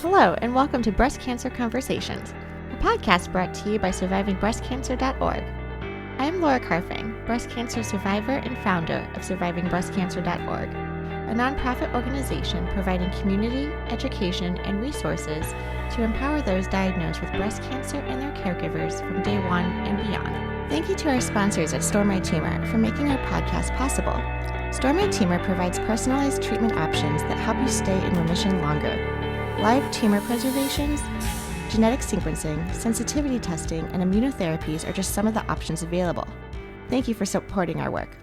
Hello, and welcome to Breast Cancer Conversations, a podcast brought to you by survivingbreastcancer.org. I am Laura Carfang, breast cancer survivor and founder of survivingbreastcancer.org, a nonprofit organization providing community, education, and resources to empower those diagnosed with breast cancer and their caregivers from day one and beyond. Thank you to our sponsors at Store My Tumor for making our podcast possible. Store My Tumor provides personalized treatment options that help you stay in remission longer. Live tumor preservations, genetic sequencing, sensitivity testing, and immunotherapies are just some of the options available. Thank you for supporting our work.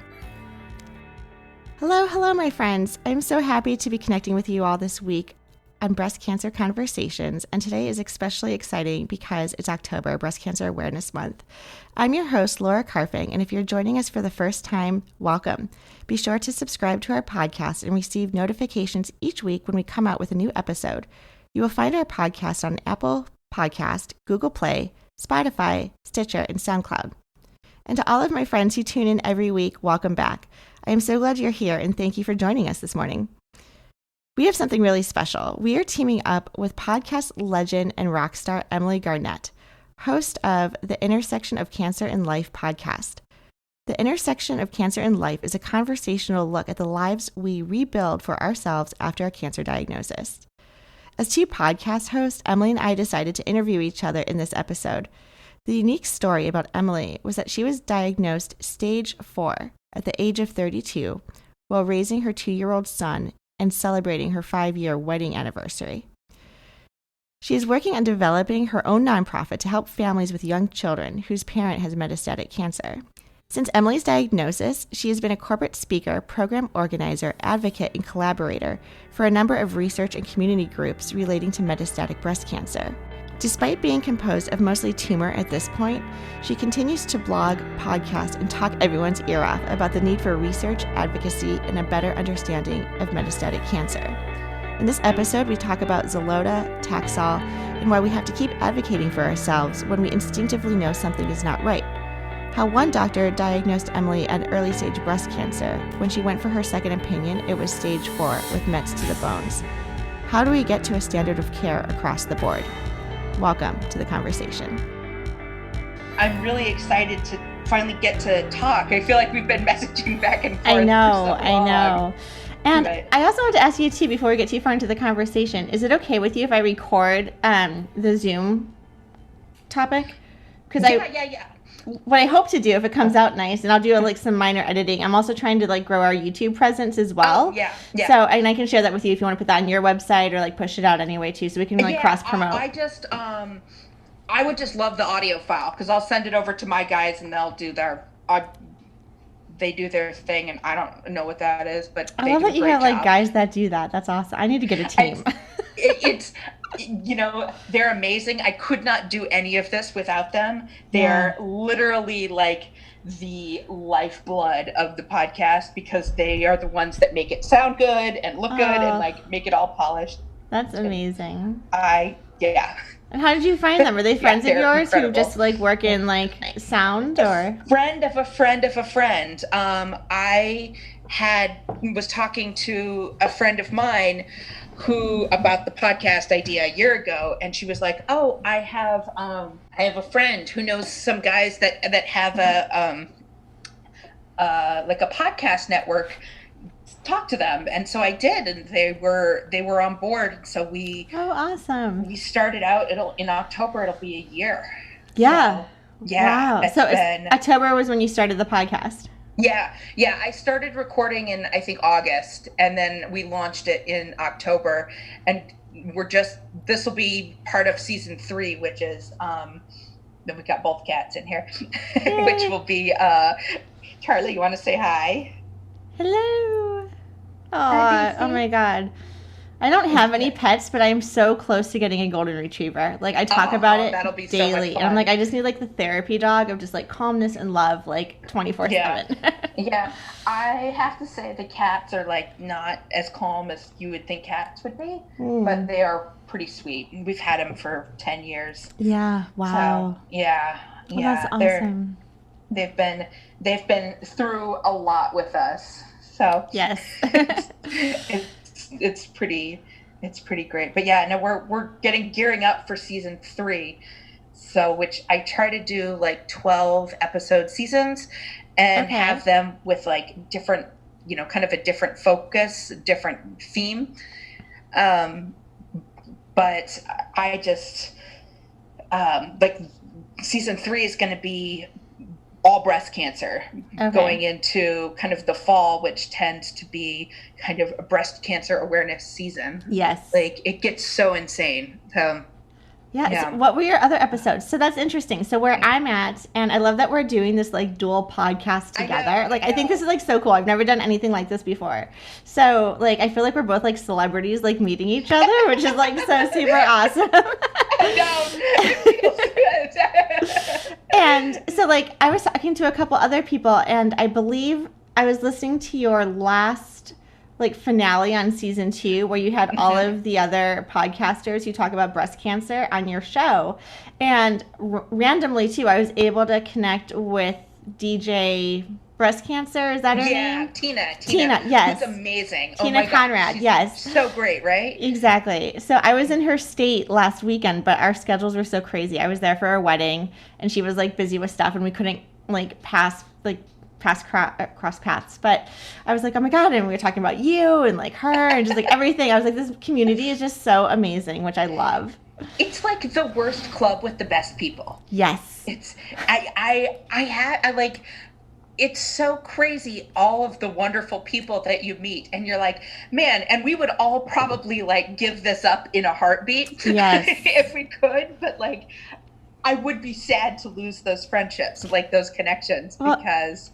Hello, my friends. I'm so happy to be connecting with you all this week on Breast Cancer Conversations, and today is especially exciting because it's October, Breast Cancer Awareness Month. I'm your host, Laura Carfang, and if you're joining us for the first time, welcome. Be sure to subscribe to our podcast and receive notifications each week when we come out with a new episode. You will find our podcast on Apple Podcast, Google Play, Spotify, Stitcher, and SoundCloud. And to all of my friends who tune in every week, welcome back. I am so glad you're here, and thank you for joining us this morning. We have something really special. We are teaming up with podcast legend and rock star Emily Garnett, host of the Intersection of Cancer and Life podcast. The Intersection of Cancer and Life is a conversational look at the lives we rebuild for ourselves after a cancer diagnosis. As two podcast hosts, Emily and I decided to interview each other in this episode. The unique story about Emily was that she was diagnosed stage 4 at the age of 32 while raising her 2-year-old son and celebrating her 5-year wedding anniversary. She is working on developing her own nonprofit to help families with young children whose parent has metastatic cancer. Since Emily's diagnosis, she has been a corporate speaker, program organizer, advocate, and collaborator for a number of research and community groups relating to metastatic breast cancer. Despite being composed of mostly tumor at this point, she continues to blog, podcast, and talk everyone's ear off about the need for research, advocacy, and a better understanding of metastatic cancer. In this episode, we talk about Xeloda, Taxol, and why we have to keep advocating for ourselves when we instinctively know something is not right. How one doctor diagnosed Emily at early-stage breast cancer. When she went for her second opinion, it was stage 4 with mets to the bones. How do we get to a standard of care across the board? Welcome to the conversation. I'm really excited to finally get to talk. I feel like we've been messaging back and forth. I know. And I also want to ask you too, before we get too far into the conversation, is it okay with you if I record the Zoom topic? Yeah. What I hope to do, if it comes out nice, and I'll do some minor editing, I'm also trying to grow our YouTube presence as well. Oh, yeah. So, and I can share that with you if you want to put that on your website or push it out anyway too, so we can cross promote. I would just love the audio file because I'll send it over to my guys and they'll do they do their thing, and I don't know what that is, but I love that you have guys that do that. That's awesome. I need to get a team. It's they're amazing. I could not do any of this without them. They're literally the lifeblood of the podcast because they are the ones that make it sound good and look good and make it all polished. That's amazing. And how did you find them? Are they friends of yours incredible. who just work in sound or? Friend of a friend of a friend. I was talking to a friend of mine who about the podcast idea a year ago, and she was like, "Oh, I have a friend who knows some guys that have a podcast network. Talk to them." And so I did, and they were on board. So awesome. We started out. In October it'll be a year. Yeah. So, yeah. Wow. So October was when you started the podcast. Yeah. I started recording in, I think, August, and then we launched it in October, and this will be part of season 3, which is, then we got both cats in here, which will be, Charlie, you want to say hi? Hello. Oh my God. I don't have any pets, but I am so close to getting a golden retriever. I talk about it daily. So and I'm I just need the therapy dog of just calmness and love 24/7. Yeah. I have to say the cats are not as calm as you would think cats would be, but they are pretty sweet. We've had them for 10 years. Yeah. Wow. So, yeah. That's awesome. They've been through a lot with us. So yes. it's pretty It's pretty great. But yeah, no, we're gearing up for season 3. So, which I try to do like 12 episode seasons and have them with like different, kind of a different focus, different theme. But I just, like season 3 is going to be all breast cancer, going into kind of the fall, which tends to be kind of a breast cancer awareness season. Yes. Like it gets so insane. Yeah. So what were your other episodes? So that's interesting. So where I'm at, and I love that we're doing this like dual podcast together. I think this is like so cool. I've never done anything like this before. So like, I feel like we're both like celebrities, like meeting each other, which is like so super awesome. I know. It feels good. And so like, I was talking to a couple other people, and I believe I was listening to your last like finale on season 2 where you had all of the other podcasters who talk about breast cancer on your show. And randomly too, I was able to connect with DJ Breast Cancer. Is that her name? Tina, yes. It's amazing. Tina Conrad, yes. So great, right? Exactly. So I was in her state last weekend, but our schedules were so crazy. I was there for her wedding, and she was like busy with stuff, and we couldn't like cross paths. But I was like, oh my God, and we were talking about you and like her and just like everything. I was like, this community is just so amazing, which I love. It's like the worst club with the best people. Yes. It's I like, it's so crazy, all of the wonderful people that you meet, and you're like, man, and we would all probably like give this up in a heartbeat. Yes. If we could, but like I would be sad to lose those friendships, like those connections, because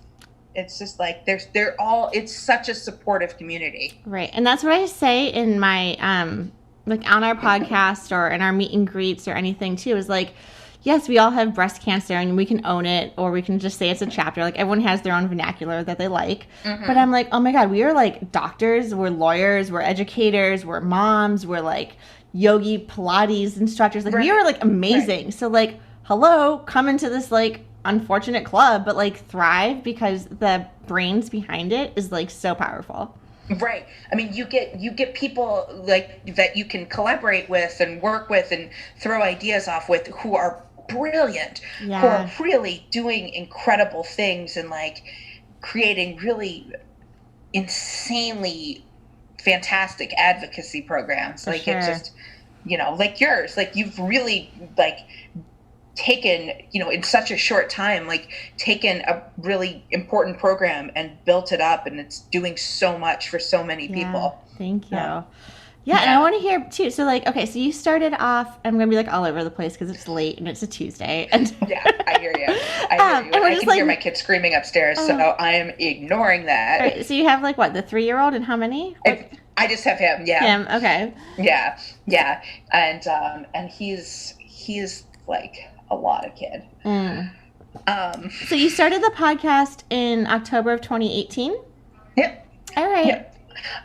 it's just like it's such a supportive community. Right. And that's what I say in my like on our podcast or in our meet and greets or anything too, is like, yes, we all have breast cancer and we can own it, or we can just say it's a chapter. Like everyone has their own vernacular that they like. But I'm like, oh my God, we are like doctors, we're lawyers, we're educators, we're moms, we're like yogi Pilates instructors. Like we are like amazing. Right. So like, hello, come into this like unfortunate club, but like thrive, because the brains behind it is like so powerful. Right. I mean, you get people like that you can collaborate with and work with and throw ideas off with, who are brilliant, who are really doing incredible things and like creating really insanely fantastic advocacy programs. Like it's just, like yours, like you've really like taken, in such a short time, like taken a really important program and built it up, and it's doing so much for so many people. Thank you. Yeah, and I want to hear too. So like, okay, so you started off, I'm going to be like all over the place because it's late and it's a Tuesday. And yeah, I hear you. And I can hear my kids screaming upstairs, so I am ignoring that. Right, so you have like what, the 3-year-old, and how many? I just have him. Yeah. Him. Okay. Yeah. And he's like a lot of kid. So you started the podcast in October of 2018? Yep. All right. Yep.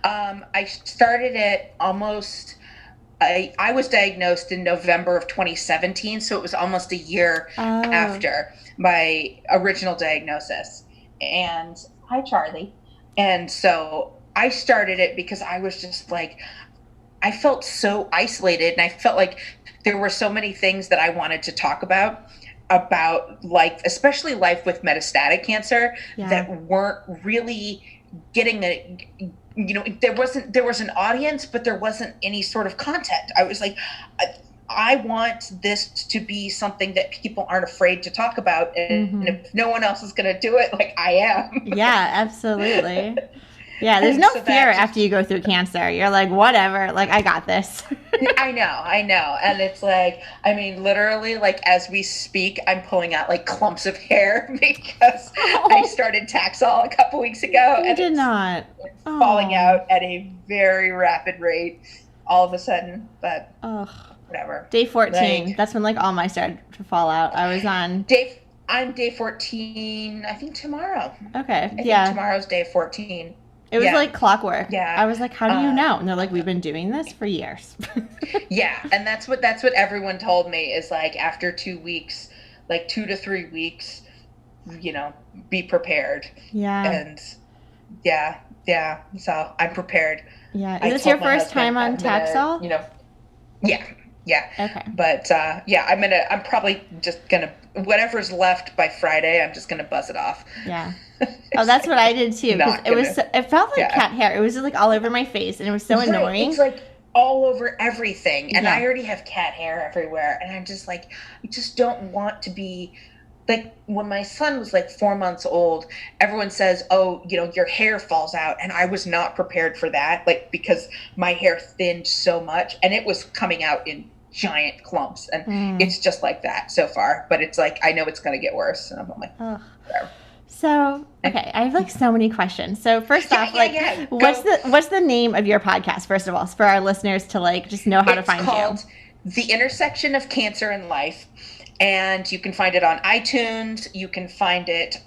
I started it almost, I was diagnosed in November of 2017, so it was almost a year after my original diagnosis. And hi, Charlie. And so I started it because I was just like, I felt so isolated, and I felt like there were so many things that I wanted to talk about life, especially life with metastatic cancer, that weren't really getting there was an audience, but there wasn't any sort of content. I was like, I want this to be something that people aren't afraid to talk about, and if no one else is going to do it, like I am. Yeah, absolutely. Yeah, there's no fear after you go through cancer. You're like, whatever, like I got this. I know. And it's like, I mean, literally, like as we speak, I'm pulling out like clumps of hair because I started Taxol a couple weeks ago. You did not. It's falling out at a very rapid rate all of a sudden, but whatever. Day 14, like, that's when like all my started to fall out. I was on... I'm day 14, I think tomorrow. Okay, I think tomorrow's day 14. It was like clockwork. Yeah. I was like, how do you know? And they're like, we've been doing this for years. Yeah. And that's what everyone told me is like, after 2 weeks, like 2 to 3 weeks, be prepared. Yeah. And yeah, Yeah. So I'm prepared. Yeah. I Is this told your my first husband time on I'm gonna, Taxol? yeah, yeah. Okay. But yeah, I'm probably just gonna, whatever's left by Friday, I'm just gonna buzz it off. Yeah. Oh, that's what I did too, because Not gonna, it felt like yeah. cat hair. It was just like all over my face, and it was so Right. It's annoying. like all over everything. And I Yeah. already have cat hair everywhere. And I'm just like, I just don't want to be like, when my son was like 4 months old, everyone says, oh, your hair falls out. And I was not prepared for that, like, because my hair thinned so much and it was coming out in giant clumps. And it's just like that so far. But it's like, I know it's going to get worse. And I'm like, Ugh. whatever. So, okay, I have like so many questions. So first off, what's the name of your podcast, first of all, for our listeners to like just know how to find you? It's called The Intersection of Cancer and Life. And you can find it on iTunes. You can find it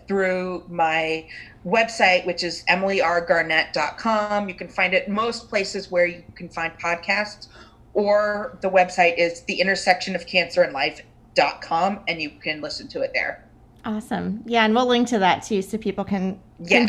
through my website, which is emilyrgarnett.com. You can find it most places where you can find podcasts, or the website is theintersectionofcancerandlife.com, and you can listen to it there. Awesome. Yeah, and we'll link to that too so people can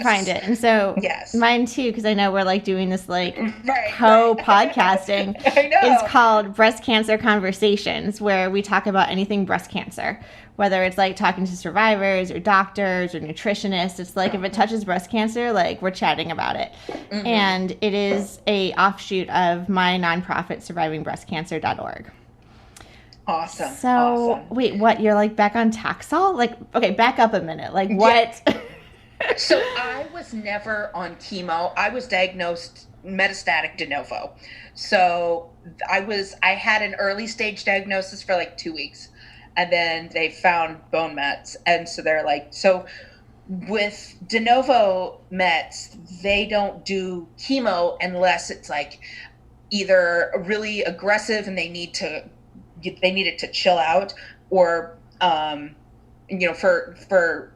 find it. And so mine too, because I know we're like doing this like co-podcasting. I know. It's called Breast Cancer Conversations, where we talk about anything breast cancer, whether it's like talking to survivors or doctors or nutritionists. It's like if it touches breast cancer, like we're chatting about it. Mm-hmm. And it is a offshoot of my nonprofit survivingbreastcancer.org. Awesome. So, wait, what? You're like back on Taxol? Like, okay, back up a minute. Like, what? Yeah. So, I was never on chemo. I was diagnosed metastatic de novo. So, I had an early stage diagnosis for like 2 weeks, and then they found bone mets. And so they're like, so with de novo mets, they don't do chemo unless it's like either really aggressive and they need it to chill out, or for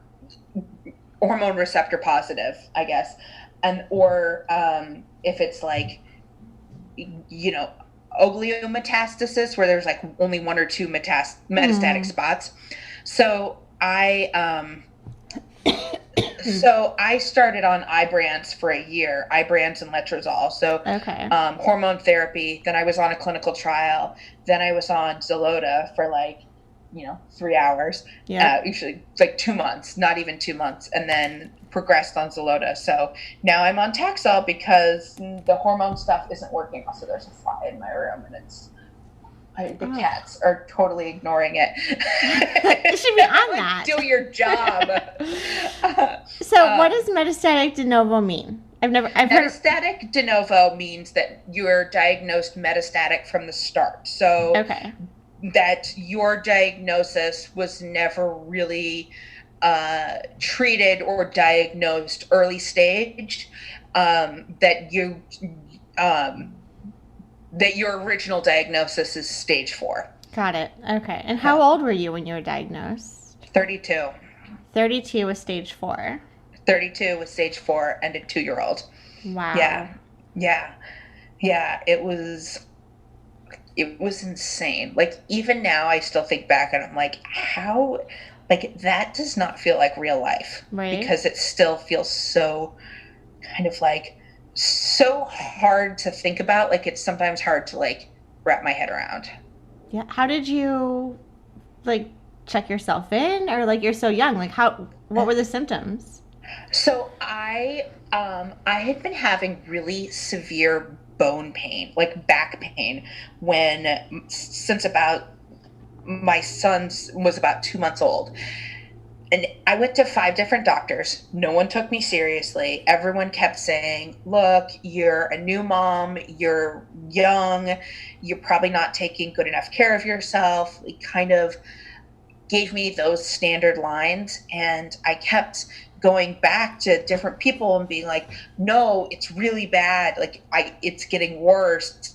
hormone receptor positive, I guess, and or if it's like oligometastasis where there's like only one or two metastatic spots. So I started on Ibrance for a year, Ibrance and letrozole. So hormone therapy. Then I was on a clinical trial. Then I was on Xeloda for 3 hours. Usually like 2 months, not even 2 months, and then progressed on Xeloda. So now I'm on Taxol because the hormone stuff isn't working. Also, there's a fly in my room, and the cats are totally ignoring it. You should be on that. Do your job. So what does metastatic de novo mean? I've heard metastatic de novo means that you're diagnosed metastatic from the start. So that your diagnosis was never really treated or diagnosed early stage, that your original diagnosis is stage 4. Got it. Okay. And how old were you when you were diagnosed? 32. 32 was stage 4. 32 with stage 4 and a 2-year-old. Wow. Yeah. It was insane. Like, even now I still think back and I'm like, how, like, that does not feel like real life. Right. Because it still feels so kind of like so hard to think about. Like, it's sometimes hard to like wrap my head around. Yeah. How did you like check yourself in, or like you're so young? Like what were the symptoms? So I had been having really severe bone pain, like back pain, since about my son was about 2 months old. And I went to 5 different doctors. No one took me seriously. Everyone kept saying, look, you're a new mom, you're young, you're probably not taking good enough care of yourself. It kind of gave me those standard lines. And I kept going back to different people and being like, no, it's really bad. Like, it's getting worse.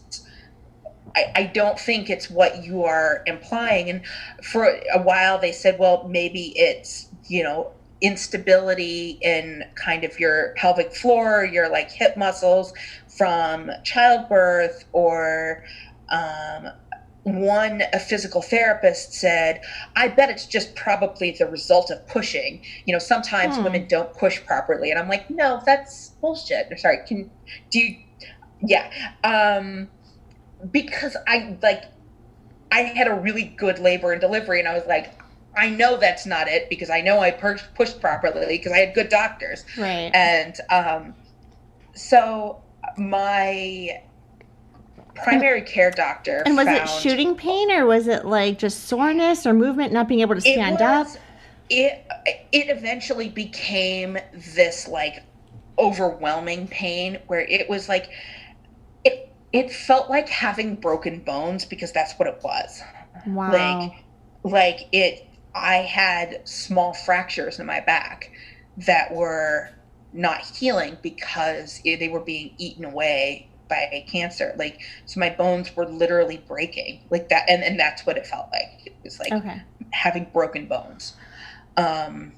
I don't think it's what you are implying. And for a while they said, well, maybe it's, instability in kind of your pelvic floor, your like hip muscles from childbirth, or a physical therapist said, I bet it's just probably the result of pushing. Sometimes women don't push properly. And I'm like, no, that's bullshit. Sorry. Yeah. Because I had a really good labor and delivery, and I was like, I know that's not it, because I know I pushed properly because I had good doctors. Right. And so my primary care doctor And was it shooting pain, or was it like just soreness or movement, not being able to stand up? It eventually became this like overwhelming pain where it was like it felt like having broken bones, because that's what it was. Wow. I had small fractures in my back that were not healing because they were being eaten away by cancer. So my bones were literally breaking like that. And that's what it felt like. It was like having broken bones. And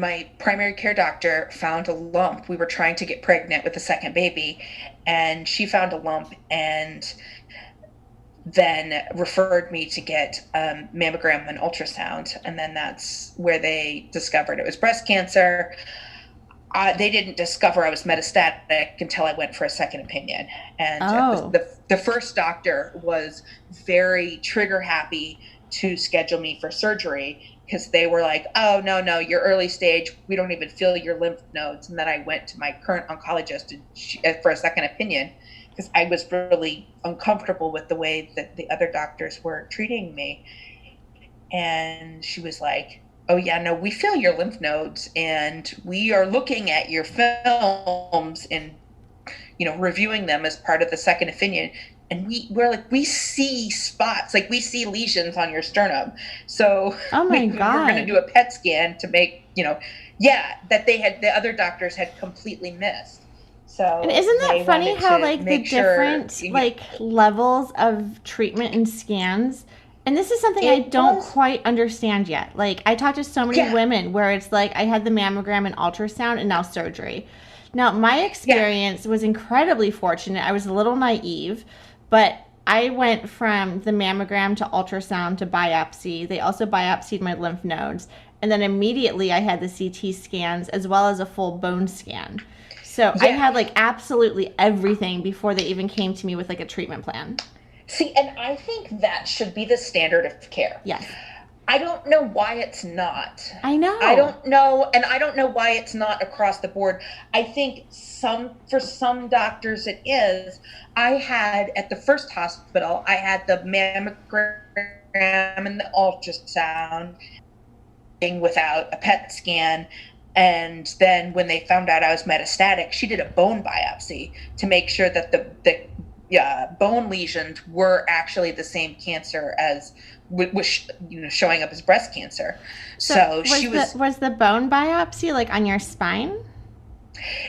my primary care doctor found a lump. We were trying to get pregnant with the second baby, and she found a lump and then referred me to get a mammogram and ultrasound. And then that's where they discovered it was breast cancer. They didn't discover I was metastatic until I went for a second opinion. And the first doctor was very trigger happy to schedule me for surgery, because they were like, oh, no, you're early stage. We don't even feel your lymph nodes. And then I went to my current oncologist for a second opinion, because I was really uncomfortable with the way that the other doctors were treating me. And she was like, oh, yeah, no, we feel your lymph nodes, and we are looking at your films and, reviewing them as part of the second opinion. And we're like, we see spots, like we see lesions on your sternum. So God. we're going to do a PET scan to make, that the other doctors had completely missed. So and isn't that funny how the different levels of treatment and scans, and this is something I don't quite understand yet. I talked to so many women where it's like, I had the mammogram and ultrasound and now surgery. Now, my experience was incredibly fortunate. I was a little naive, but I went from the mammogram to ultrasound to biopsy. They also biopsied my lymph nodes. And then immediately I had the CT scans as well as a full bone scan. So I had absolutely everything before they even came to me with a treatment plan. See, and I think that should be the standard of care. Yes. I don't know why it's not. I know. I don't know, and I don't know why it's not across the board. I think for some doctors it is. I had, at the first hospital, I had the mammogram and the ultrasound without a PET scan. And then when they found out I was metastatic, she did a bone biopsy to make sure that the bone lesions were actually the same cancer as was showing up as breast cancer. So was the bone biopsy on your spine?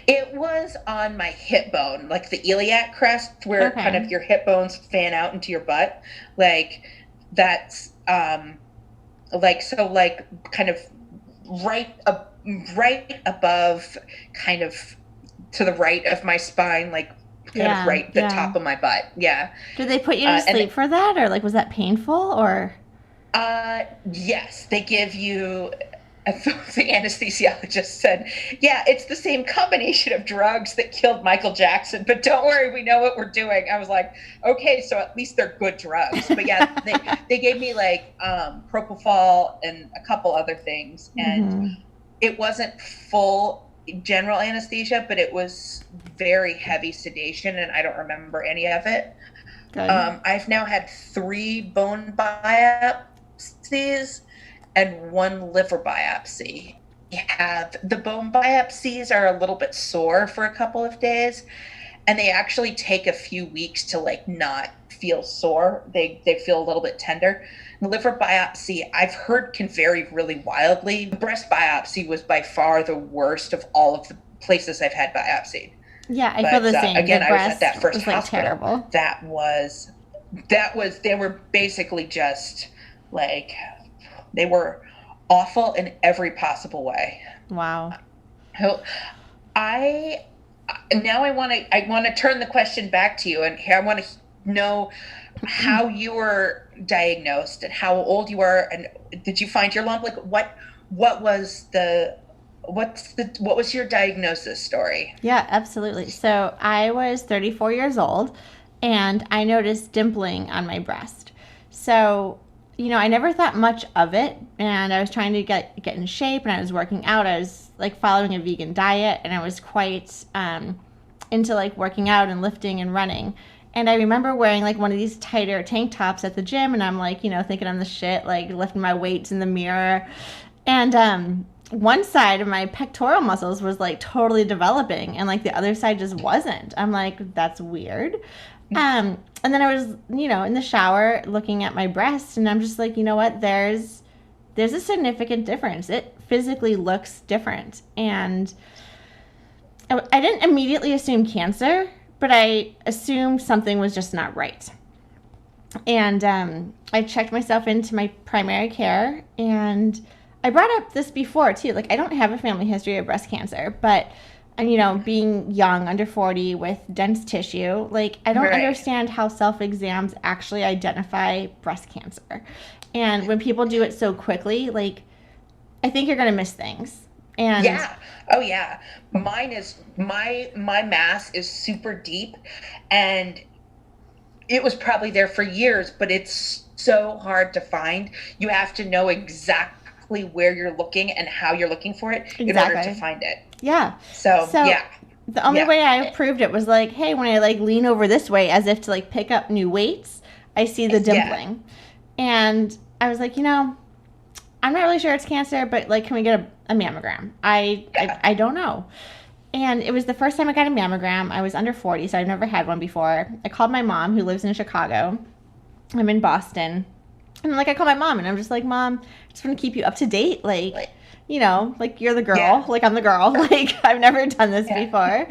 It was on my hip bone, like the iliac crest, where kind of your hip bones fan out into your butt. That's kind of right above, kind of to the right of my spine, of right the top of my butt. Yeah. Did they put you to sleep for that, or was that painful, or? Yes, they give you. The anesthesiologist said, "Yeah, it's the same combination of drugs that killed Michael Jackson, but don't worry, we know what we're doing." I was like, "Okay, so at least they're good drugs." But yeah, they gave me propofol and a couple other things, and it wasn't full general anesthesia, but it was very heavy sedation, and I don't remember any of it. I've now had 3 bone biopsies and 1 liver biopsy. The bone biopsies are a little bit sore for a couple of days, and they actually take a few weeks to not feel sore. They feel a little bit tender. The liver biopsy, I've heard, can vary really wildly. The breast biopsy was by far the worst of all of the places I've had biopsied. Yeah, I feel the same. Again, I was at that first hospital. Terrible. That was, they were basically just they were awful in every possible way. Wow. I want to turn the question back to you, and here I want to know how you were diagnosed and how old you were, and did you find your lump? Like what was your diagnosis story? Yeah, absolutely. So I was 34 years old and I noticed dimpling on my breast. So, I never thought much of it, and I was trying to get in shape, and I was working out. I was like following a vegan diet, and I was quite into like working out and lifting and running. And I remember wearing like one of these tighter tank tops at the gym, and I'm like, thinking I'm the shit, like lifting my weights in the mirror. And one side of my pectoral muscles was like totally developing, and like the other side just wasn't. I'm like, that's weird. And then I was, in the shower looking at my breast, and I'm just like, you know what? There's a significant difference. It physically looks different. And I didn't immediately assume cancer, but I assumed something was just not right. And I checked myself into my primary care, and I brought up this before too. Like, I don't have a family history of breast cancer, but being young, under 40 with dense tissue, like I don't understand how self-exams actually identify breast cancer. And when people do it so quickly, like I think you're going to miss things. And yeah. Oh yeah. Mine is my mass is super deep, and it was probably there for years, but it's so hard to find. You have to know exactly where you're looking and how you're looking for it in order to find it. Yeah. So yeah. The only way I proved it was like, hey, when I like lean over this way as if to like pick up new weights, I see the dimpling. And I was like, I'm not really sure it's cancer, but like, can we get a mammogram? I don't know. And it was the first time I got a mammogram. I was under 40, so I'd never had one before. I called my mom, who lives in Chicago. I'm in Boston. And like, I call my mom, and I'm just like, Mom, I just want to keep you up to date. Like you're the girl, like I'm the girl, like I've never done this before.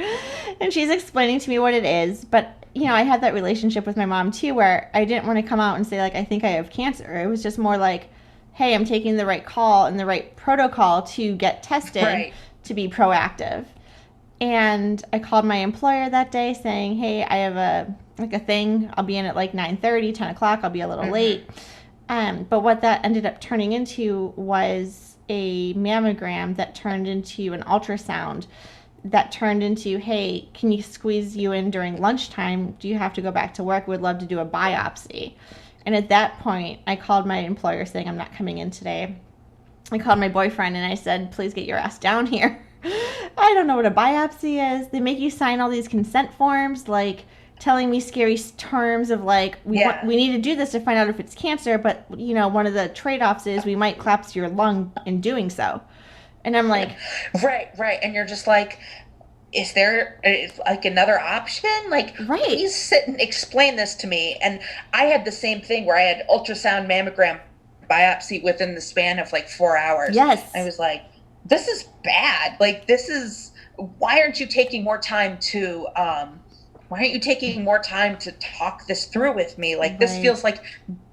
And she's explaining to me what it is. But, I had that relationship with my mom too, where I didn't want to come out and say like, I think I have cancer. It was just more like, hey, I'm taking the right call and the right protocol to get tested to be proactive. And I called my employer that day saying, hey, I have a thing. I'll be in at like 9:30, 10 o'clock. I'll be a little late. But what that ended up turning into was a mammogram that turned into an ultrasound that turned into, hey, can you squeeze you in during lunchtime? Do you have to go back to work? Would love to do a biopsy. And at that point, I called my employer saying, I'm not coming in today. I called my boyfriend and I said, please get your ass down here. I don't know what a biopsy is. They make you sign all these consent forms, like telling me scary terms of like, we need to do this to find out if it's cancer, but one of the trade-offs is we might collapse your lung in doing so. And I'm like, right. And you're just like, is there like another option? Like, please sit and explain this to me. And I had the same thing where I had ultrasound, mammogram, biopsy within the span of like 4 hours. Yes. I was like, this is bad. Like, why aren't you taking more time to talk this through with me? Like, this feels like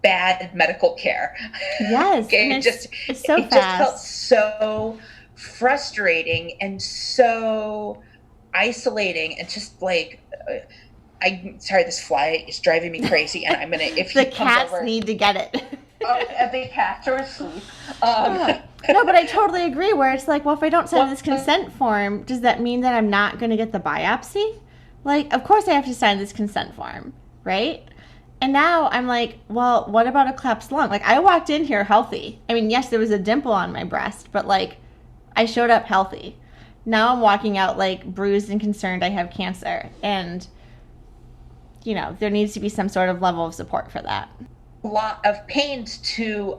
bad medical care. Yes. Okay? It just felt so frustrating and so isolating, and just like, I'm sorry, this fly is driving me crazy, and I'm gonna, if the cats need to get it. The cats are asleep. No, but I totally agree, where it's like, well, if I don't sign this consent form, does that mean that I'm not going to get the biopsy? Like, of course I have to sign this consent form, right? And now I'm like, well, what about a collapsed lung? Like, I walked in here healthy. I mean, yes, there was a dimple on my breast, but like, I showed up healthy. Now I'm walking out like bruised and concerned I have cancer. And, there needs to be some sort of level of support for that. Lot of pains to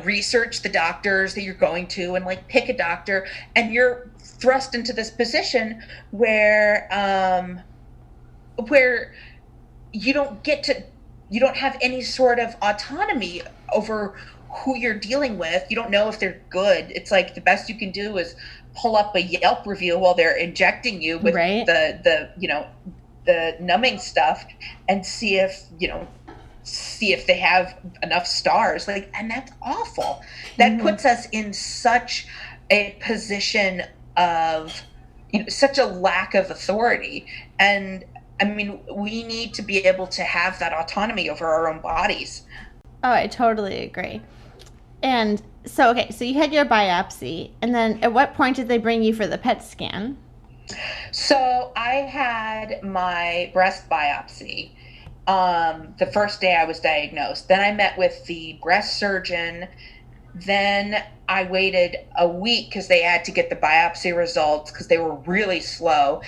research the doctors that you're going to, and like pick a doctor, and you're thrust into this position where you don't have any sort of autonomy over who you're dealing with. You don't know if they're good. It's like the best you can do is pull up a Yelp review while they're injecting you with the numbing stuff, and see if they have enough stars. Like, and that's awful. That puts us in such a position of, such a lack of authority. And I mean, we need to be able to have that autonomy over our own bodies. Oh, I totally agree. And so, okay, so you had your biopsy, and then at what point did they bring you for the PET scan? So I had my breast biopsy the first day I was diagnosed. Then I met with the breast surgeon. Then I waited a week because they had to get the biopsy results because they were really slow.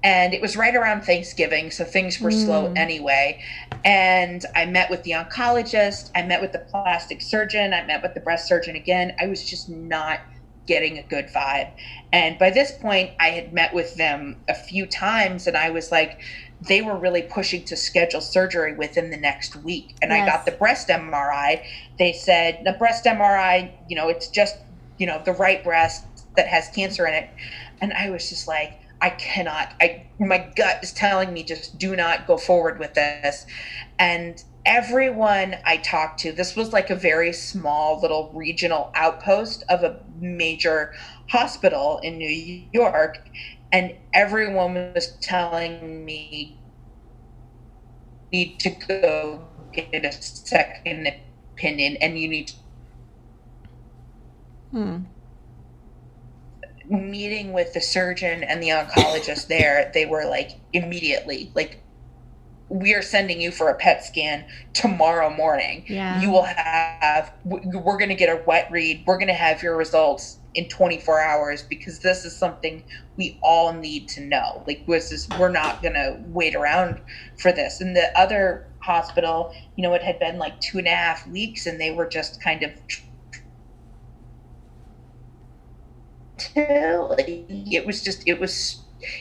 And it was right around Thanksgiving, so things were slow anyway. And I met with the oncologist, I met with the plastic surgeon, I met with the breast surgeon again. I was just not getting a good vibe. And by this point, I had met with them a few times, and I was like, they were really pushing to schedule surgery within the next week. And I got the breast MRI. They said, the breast MRI, it's just, the right breast that has cancer in it. And I was just like, I cannot, my gut is telling me just do not go forward with this. And everyone I talked to, this was like a very small little regional outpost of a major hospital in New York. And everyone was telling me, you need to go get a second opinion and you need to. Meeting with the surgeon and the oncologist there, they were like, immediately, like, we are sending you for a PET scan tomorrow morning. Yeah. You will have, we're going to get a wet read. We're going to have your results in 24 hours because this is something we all need to know. Like, we're not going to wait around for this. And the other hospital, it had been like 2.5 weeks and they were just kind of,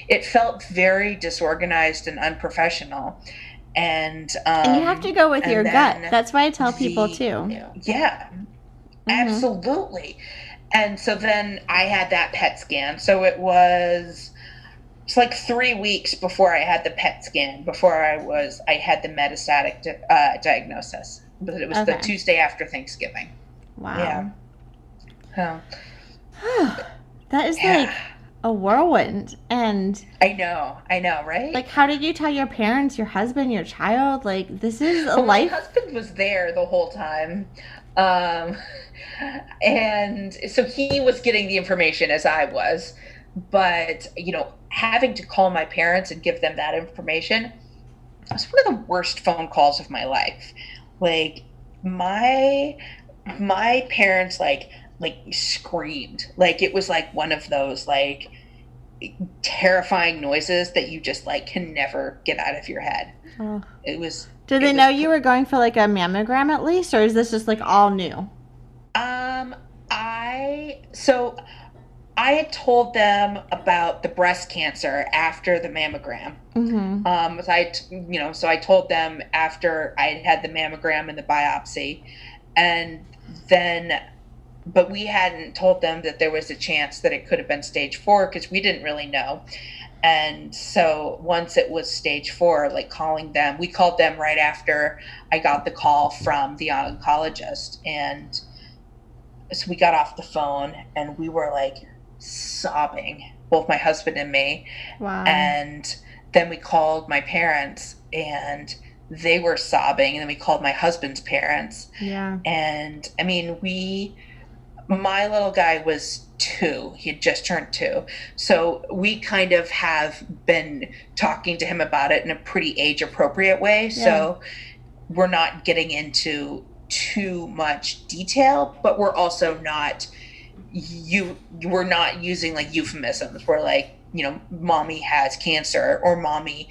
it felt very disorganized and unprofessional. And you have to go with your gut. That's why I tell people too. Yeah, absolutely. And so then I had that PET scan. So it's like 3 weeks before I had the PET scan, before I had the metastatic diagnosis. But it was the Tuesday after Thanksgiving. Wow. Yeah. That is like a whirlwind. And I know, right? Like, how did you tell your parents, your husband, your child? Like, this is a life. My husband was there the whole time. And so he was getting the information as I was. But, having to call my parents and give them that information was one of the worst phone calls of my life. Like, my parents, like screamed. Like, it was like one of those like terrifying noises that you just like can never get out of your head. It was. Did they know you were going for like a mammogram at least, or is this just like all new? I had told them about the breast cancer after the mammogram. So I told them after I had the mammogram and the biopsy, and then. But we hadn't told them that there was a chance that it could have been stage 4 because we didn't really know. And so once it was stage 4, like we called them right after I got the call from the oncologist. And so we got off the phone and we were like sobbing, both my husband and me. Wow. And then we called my parents and they were sobbing. And then we called my husband's parents. Yeah. And I mean, my little guy was 2. He had just turned 2. So we kind of have been talking to him about it in a pretty age appropriate way. Yeah. So we're not getting into too much detail, but we're also not, we're not using like euphemisms. We're like, mommy has cancer or mommy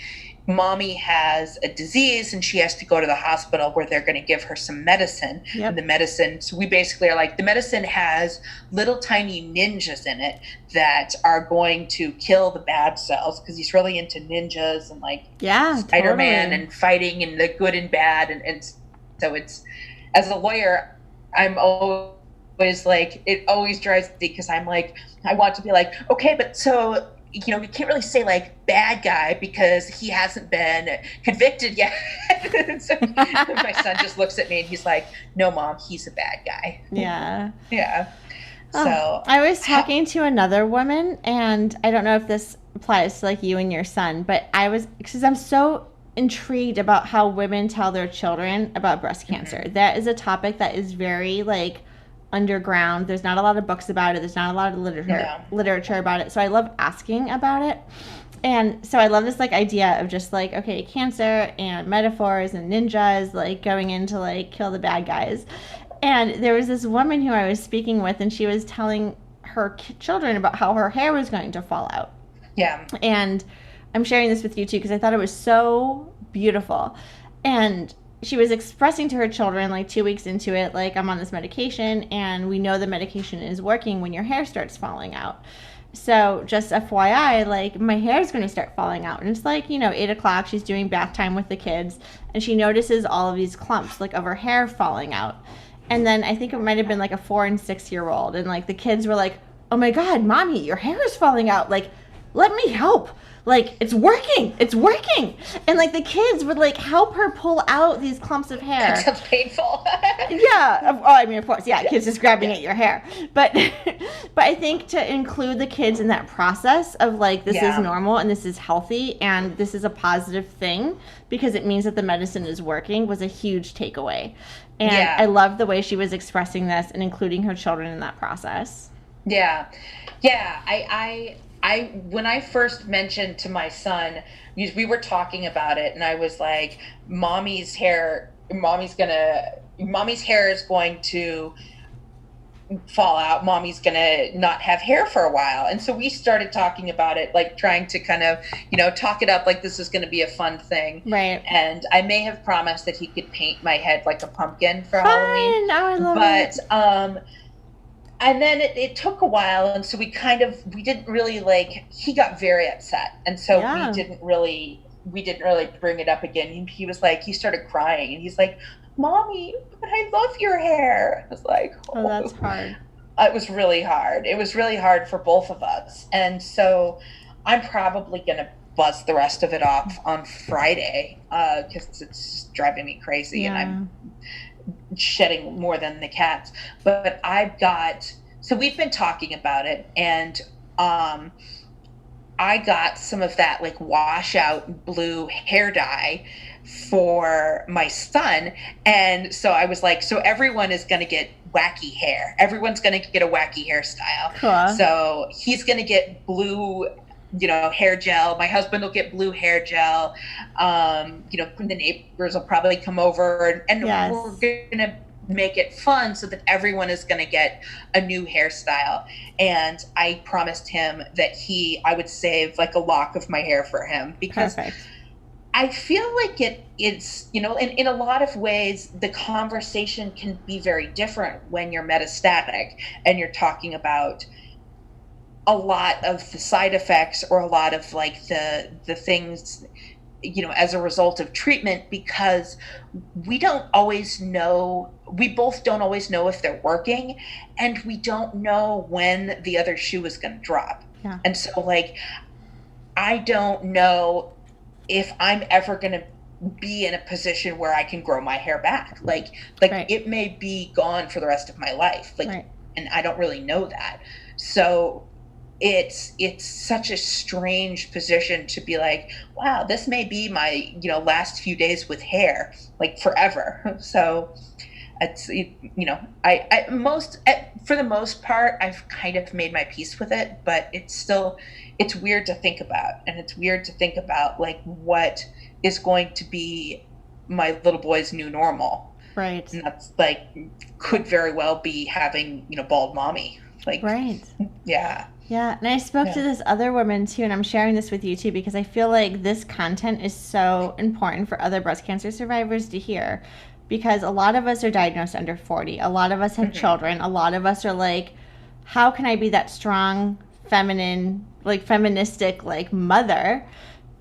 has a disease and she has to go to the hospital where they're going to give her some medicine. Yep. And the medicine, so we basically are like, the medicine has little tiny ninjas in it that are going to kill the bad cells, because he's really into ninjas and like Spider-Man and fighting and the good and bad. And so it's, as a lawyer, I'm always like, it always drives me because I'm like, I want to be like, okay, but so you can't really say like bad guy because he hasn't been convicted yet. So my son just looks at me and he's like, no, Mom, he's a bad guy. Yeah. Yeah. Oh, So I was talking to another woman, and I don't know if this applies to like you and your son, but because I'm so intrigued about how women tell their children about breast cancer. Mm-hmm. That is a topic that is very like underground. There's not a lot of books about it. There's not a lot of literature about it. So I love asking about it. And so I love this like idea of just like, okay, cancer and metaphors and ninjas like going in to like kill the bad guys. And there was this woman who I was speaking with, and she was telling her children about how her hair was going to fall out. Yeah. And I'm sharing this with you too because I thought it was so beautiful. And she was expressing to her children like 2 weeks into it, like, I'm on this medication and we know the medication is working when your hair starts falling out. So just FYI, like, my hair is going to start falling out. And it's like, 8 o'clock, she's doing bath time with the kids, and she notices all of these clumps, like, of her hair falling out. And then I think it might have been like a 4 and 6 year old. And like the kids were like, oh my God, Mommy, your hair is falling out. Like, let me help. Like, it's working. And like the kids would like help her pull out these clumps of hair. It sounds painful. Yeah. Oh, I mean, of course. Yeah. Kids just grabbing at your hair. But I think to include the kids in that process of like, this is normal and this is healthy and this is a positive thing because it means that the medicine is working was a huge takeaway. And I love the way she was expressing this and including her children in that process. Yeah. Yeah. I when I first mentioned to my son, we were talking about it, and I was like, Mommy's hair is going to fall out. Mommy's going to not have hair for a while. And so we started talking about it, like trying to kind of, talk it up like this is going to be a fun thing. Right. And I may have promised that he could paint my head like a pumpkin for Halloween. Oh, I love it. And then it took a while, and so we didn't really he got very upset, and so we didn't really bring it up again. He was like, he started crying, and he's like, Mommy, but I love your hair. I was like, oh, that's hard. It was really hard. It was really hard for both of us, and so I'm probably gonna buzz the rest of it off on Friday because it's driving me crazy, and I'm shedding more than the cats. But so we've been talking about it, and I got some of that like washout blue hair dye for my son, and so I was like, so everyone is going to get wacky hair. Everyone's going to get a wacky hairstyle. Cool. So he's going to get blue hair gel. My husband will get blue hair gel. The neighbors will probably come over, and we're going to make it fun so that everyone is going to get a new hairstyle. And I promised him that I would save like a lock of my hair for him because Perfect. I feel like it's, in a lot of ways, the conversation can be very different when you're metastatic and you're talking about a lot of the side effects or a lot of like the things, as a result of treatment, because we both don't always know if they're working, and we don't know when the other shoe is going to drop. Yeah. And so like, I don't know if I'm ever going to be in a position where I can grow my hair back. Like right. It may be gone for the rest of my life. Right. And I don't really know that. So it's such a strange position to be like, wow, this may be my, last few days with hair, like forever. So it's, for the most part, I've kind of made my peace with it, but it's weird to think about. And it's weird to think about like what is going to be my little boy's new normal. Right. And that's like, could very well be having, bald mommy. Like, right. Yeah. Yeah, and I spoke to this other woman too, and I'm sharing this with you too because I feel like this content is so important for other breast cancer survivors to hear, because a lot of us are diagnosed under 40. A lot of us have children. A lot of us are like, how can I be that strong, feminine, like feministic, like mother?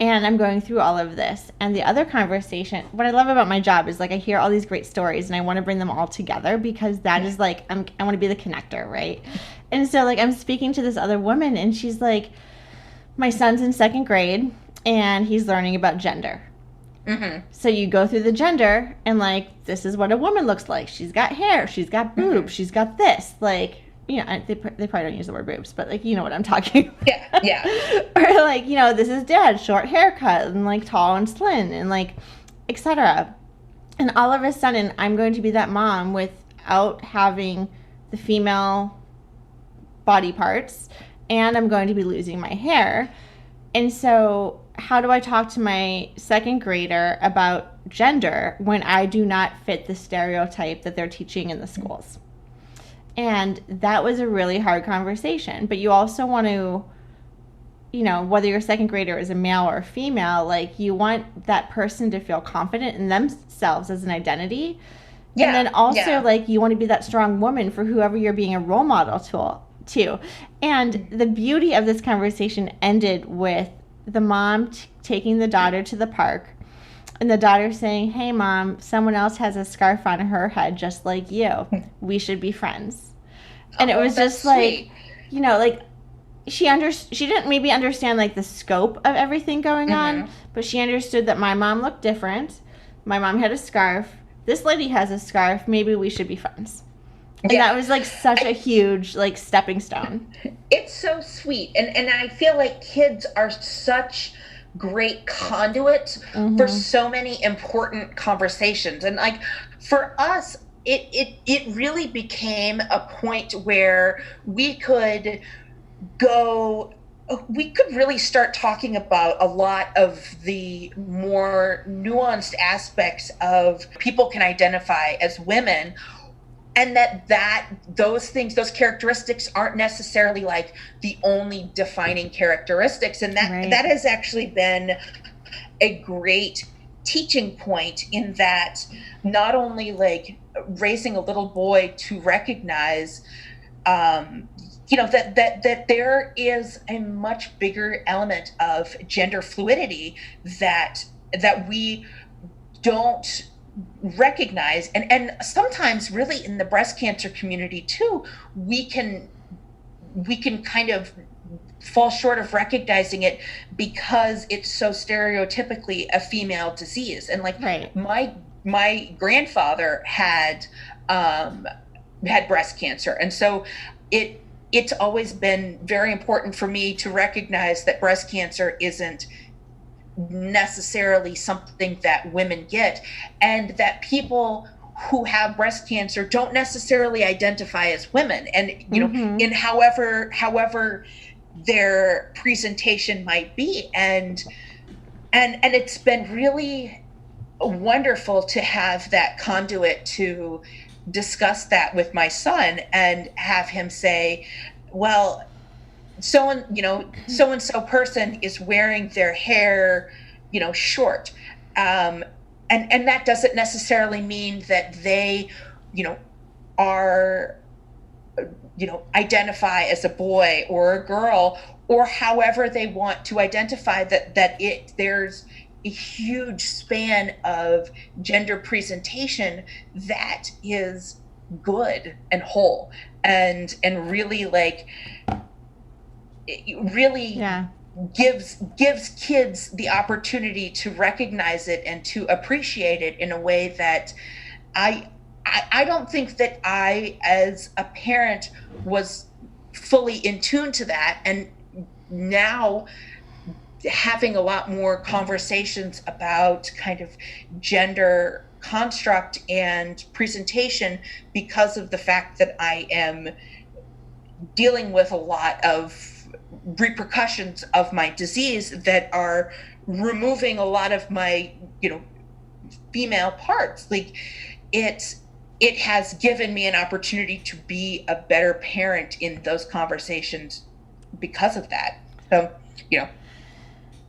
And I'm going through all of this. And the other conversation, what I love about my job is like I hear all these great stories and I want to bring them all together because that is like, I want to be the connector, right? And so like I'm speaking to this other woman and she's like, my son's in 2nd grade and he's learning about gender. Mm-hmm. So you go through the gender and like, this is what a woman looks like. She's got hair, she's got boobs, she's got this. Like, they probably don't use the word boobs, but like, you know what I'm talking about. Yeah. Or like, this is dad, short haircut and like tall and slim and like, etc. And all of a sudden I'm going to be that mom without having the female body parts, and I'm going to be losing my hair. And so how do I talk to my second grader about gender when I do not fit the stereotype that they're teaching in the schools? And that was a really hard conversation. But you also want to, whether your second grader is a male or a female, like you want that person to feel confident in themselves as an identity. Yeah. And then also like you want to be that strong woman for whoever you're being a role model to. And the beauty of this conversation ended with the mom taking the daughter to the park and the daughter saying, "Hey mom, someone else has a scarf on her head just like you. We should be friends." And it was just like, sweet. Like she didn't maybe understand like the scope of everything going on, but she understood that my mom looked different. My mom had a scarf. This lady has a scarf. Maybe we should be friends. And that was like such a huge like stepping stone. It's so sweet. And I feel like kids are such great conduits for so many important conversations. And like for us, it really became a point where we could really start talking about a lot of the more nuanced aspects of people can identify as women, and those characteristics aren't necessarily like the only defining characteristics. And that has actually been a great teaching point, in that not only like raising a little boy to recognize that there is a much bigger element of gender fluidity that we don't recognize, and sometimes really in the breast cancer community too, we can kind of fall short of recognizing it because it's so stereotypically a female disease. And like my grandfather had breast cancer, and so it's always been very important for me to recognize that breast cancer isn't necessarily something that women get, and that people who have breast cancer don't necessarily identify as women, and in however their presentation might be, and it's been really wonderful to have that conduit to discuss that with my son and have him say, well, so and so person is wearing their hair, short. And that doesn't necessarily mean that they, are, identify as a boy or a girl, or however they want to identify there's a huge span of gender presentation that is good and whole and really like it really gives kids the opportunity to recognize it and to appreciate it in a way that I don't think that I, as a parent, was fully in tune to that. And now having a lot more conversations about kind of gender construct and presentation, because of the fact that I am dealing with a lot of repercussions of my disease that are removing a lot of my, female parts. Like it has given me an opportunity to be a better parent in those conversations because of that. So,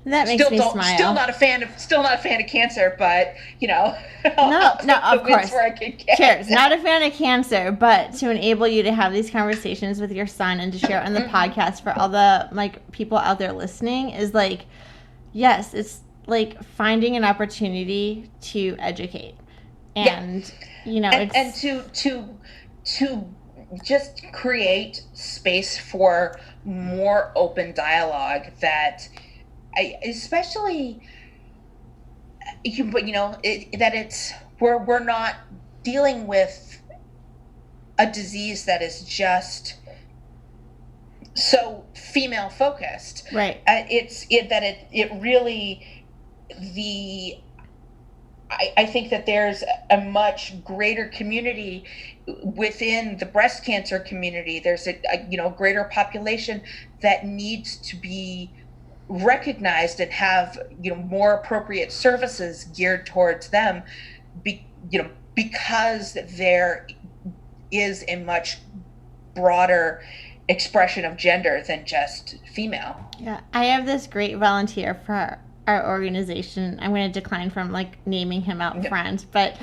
that makes me smile. Still not a fan of cancer, but no, of course. Cheers. Not a fan of cancer, but to enable you to have these conversations with your son and to share it on the podcast for all the people out there listening is yes, it's like finding an opportunity to educate, and and to just create space for more open dialogue that. Especially, we're not dealing with a disease that is just so female focused. Right. It really, the I think that there's a much greater community within the breast cancer community. There's a greater population that needs to be recognized and have more appropriate services geared towards them, because there is a much broader expression of gender than just female. Yeah, I have this great volunteer for our organization. I'm going to decline from naming him out front, but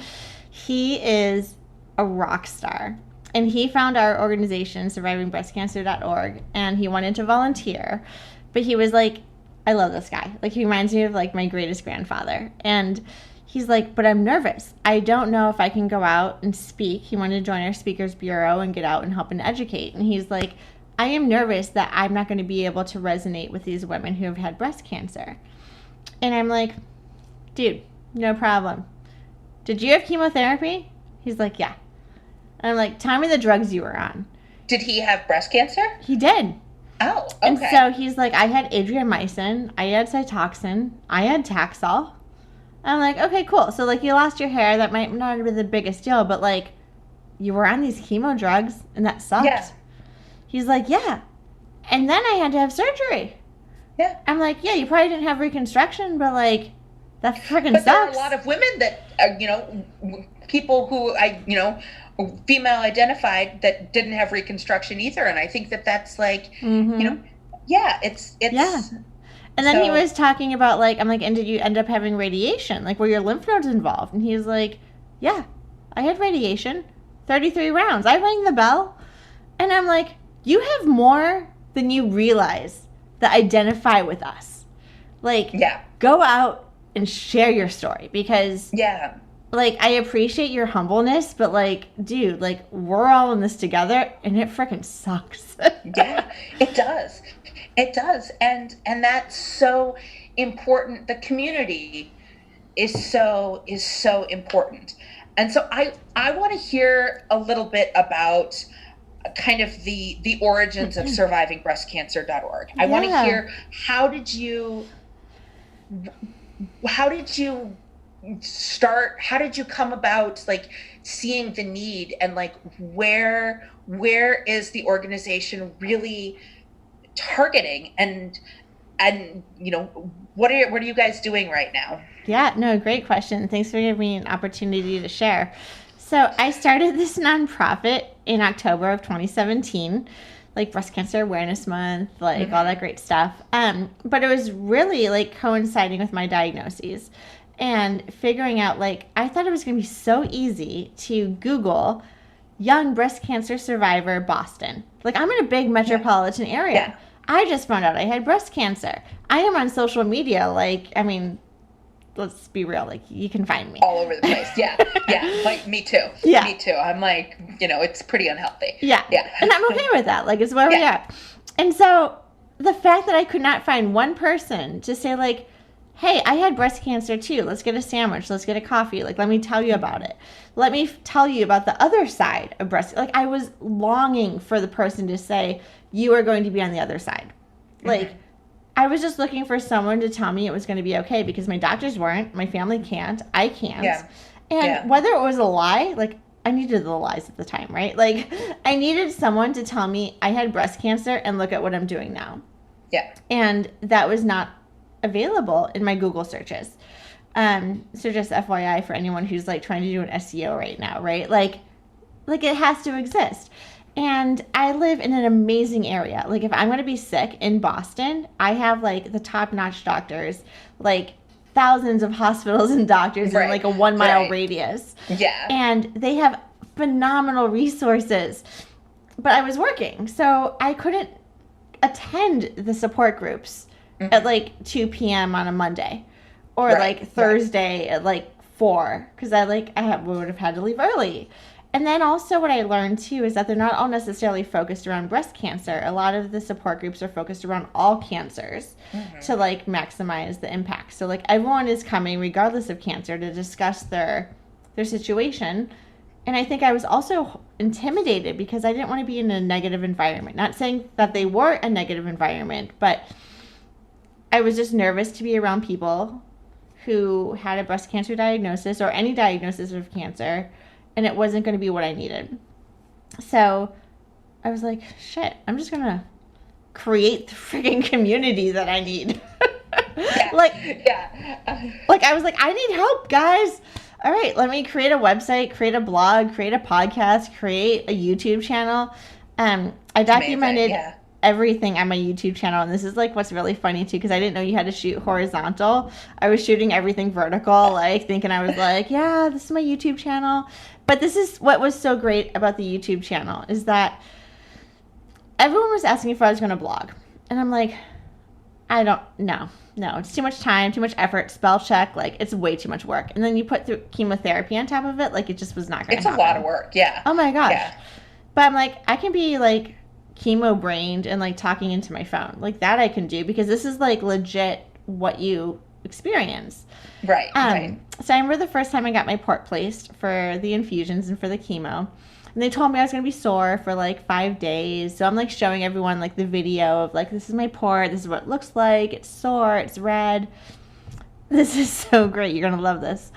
he is a rock star. And he found our organization, survivingbreastcancer.org, and he wanted to volunteer. But he was like, I love this guy. He reminds me of my greatest grandfather. And he's like, but I'm nervous. I don't know if I can go out and speak. He wanted to join our speakers bureau and get out and help and educate. And he's like, I am nervous that I'm not going to be able to resonate with these women who have had breast cancer. And I'm like, dude, no problem. Did you have chemotherapy? He's like, yeah. And I'm like, tell me the drugs you were on. Did he have breast cancer? He did. Oh, okay. And so he's like, I had adriamycin, I had Cytoxan, I had Taxol. I'm like, okay, cool. So you lost your hair. That might not have been the biggest deal, but you were on these chemo drugs and that sucked. Yeah. He's like, yeah. And then I had to have surgery. Yeah. I'm like, yeah, you probably didn't have reconstruction, but that freaking sucks. But there are a lot of women that people who female identified that didn't have reconstruction either, and I think that's yeah, it's yeah. And then he was talking about I'm like, and did you end up having radiation? Were your lymph nodes involved? And he's like, yeah, I had radiation, 33 rounds. I rang the bell, and I'm like, you have more than you realize that identify with us. Go out and share your story, because yeah, I appreciate your humbleness, but dude, we're all in this together, and it freaking sucks. Yeah, it does. It does. And that's so important. The community is so important. And so I want to hear a little bit about kind of the origins of survivingbreastcancer.org. I want to hear, how did you start? How did you come about seeing the need, and where is the organization really targeting, and what are you guys doing right now? Yeah, no, great question. Thanks for giving me an opportunity to share. So I started this nonprofit in October of 2017, Breast Cancer Awareness Month, all that great stuff. But it was really coinciding with my diagnoses and figuring out I thought it was going to be so easy to Google young breast cancer survivor Boston. I'm in a big metropolitan area. Yeah. I just found out I had breast cancer. I am on social media. Let's be real. You can find me all over the place. Yeah. Yeah. Me too. Yeah. Me too. I'm it's pretty unhealthy. Yeah. Yeah. And I'm okay with that. It's where we are. And so the fact that I could not find one person to say hey, I had breast cancer too. Let's get a sandwich. Let's get a coffee. Let me tell you about it. Let me tell you about the other side of breast. I was longing for the person to say, you are going to be on the other side. I was just looking for someone to tell me it was going to be okay, because my doctors weren't, my family can't, I can't. Yeah. And whether it was a lie, I needed the lies at the time, right? I needed someone to tell me I had breast cancer and look at what I'm doing now. Yeah. And that was not available in my Google searches. So just FYI for anyone who's trying to do an SEO right now, right? It has to exist. And I live in an amazing area. If I'm going to be sick in Boston, I have the top-notch doctors, thousands of hospitals and doctors in a 1 mile radius. Yeah. And they have phenomenal resources. But I was working, so I couldn't attend the support groups at 2 p.m. on a Monday, or Thursday at 4, because I would have had to leave early. And then also what I learned too is that they're not all necessarily focused around breast cancer. A lot of the support groups are focused around all cancers to maximize the impact. So everyone is coming regardless of cancer to discuss their situation And I think I was also intimidated because I didn't want to be in a negative environment. Not saying that they were a negative environment, but I was just nervous to be around people who had a breast cancer diagnosis or any diagnosis of cancer, and it wasn't going to be what I needed. So I was like, shit, I'm just going to create the freaking community that I need. Yeah. Like I was like, I need help, guys. All right, let me create a website, create a blog, create a podcast, create a YouTube channel. I documented everything on my YouTube channel, and this is like what's really funny too, because I didn't know you had to shoot horizontal. I was shooting everything vertical, like thinking I was like, yeah, this is my YouTube channel. But this is what was so great about the YouTube channel is that everyone was asking if I was going to blog, and I'm like, I don't know. No, it's too much time, too much effort, spell check, like it's way too much work. And then you put through chemotherapy on top of it, like it just was not going to happen. It's a lot of work, yeah. Oh my gosh. Yeah. But I'm like, I can be like chemo brained and like talking into my phone. Like that I can do because this is like legit what you experience. Right, right. So I remember the first time I got my port placed for the infusions and for the chemo. And they told me I was going to be sore for like 5 days. So I'm like showing everyone like the video of like, this is my port. This is what it looks like. It's sore. It's red. This is so great. You're going to love this.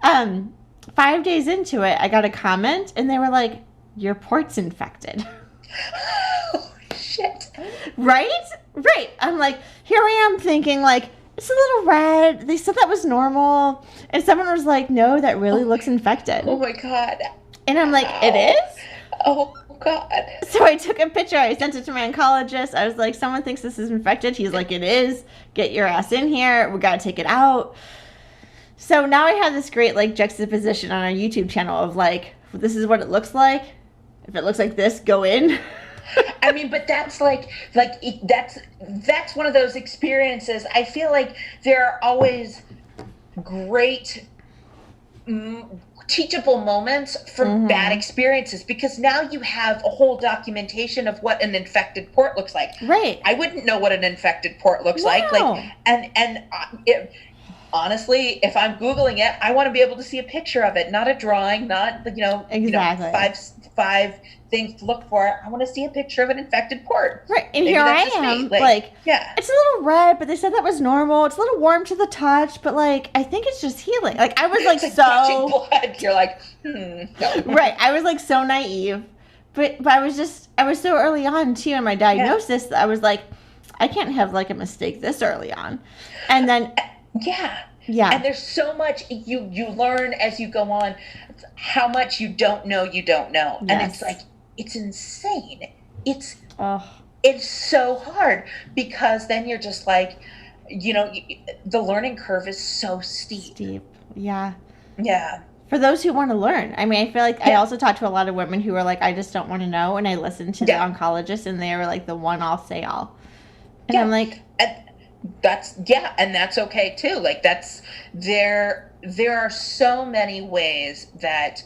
5 days into it, I got a comment and they were like, your port's infected. Oh, shit. Right? Right. I'm like, here I am thinking like, it's a little red. They said that was normal. And someone was like, no, that really looks infected. Oh my God. And I'm like, it is? Oh, God. So I took a picture. I sent it to my oncologist. I was like, someone thinks this is infected. He's like, it is. Get your ass in here. We got to take it out. So now I have this great like juxtaposition on our YouTube channel of like, this is what it looks like. If it looks like this, go in. I mean, but that's that's one of those experiences. I feel like there are always great teachable moments from bad experiences because now you have a whole documentation of what an infected port looks like. Right. I wouldn't know what an infected port looks like. Honestly, if I'm Googling it, I want to be able to see a picture of it, not a drawing, not exactly. five things to look for. I want to see a picture of an infected port. Right, and maybe here I am, like, it's a little red, but they said that was normal. It's a little warm to the touch, but like, I think it's just healing. Like, I was like so touching blood. You're like, no. Right, I was like so naive, but I was so early on too in my diagnosis that I was like, I can't have like a mistake this early on, and then. Yeah. And there's so much you learn as you go on, how much you don't know. Yes. And it's like, it's insane. It's so hard because then you're just like, the learning curve is so steep. Yeah. Yeah. For those who want to learn. I mean, I feel like I also talked to a lot of women who were like, I just don't want to know. And I listened to the oncologist and they were like the one all say all. And I'm like, and that's okay too. Like there are so many ways that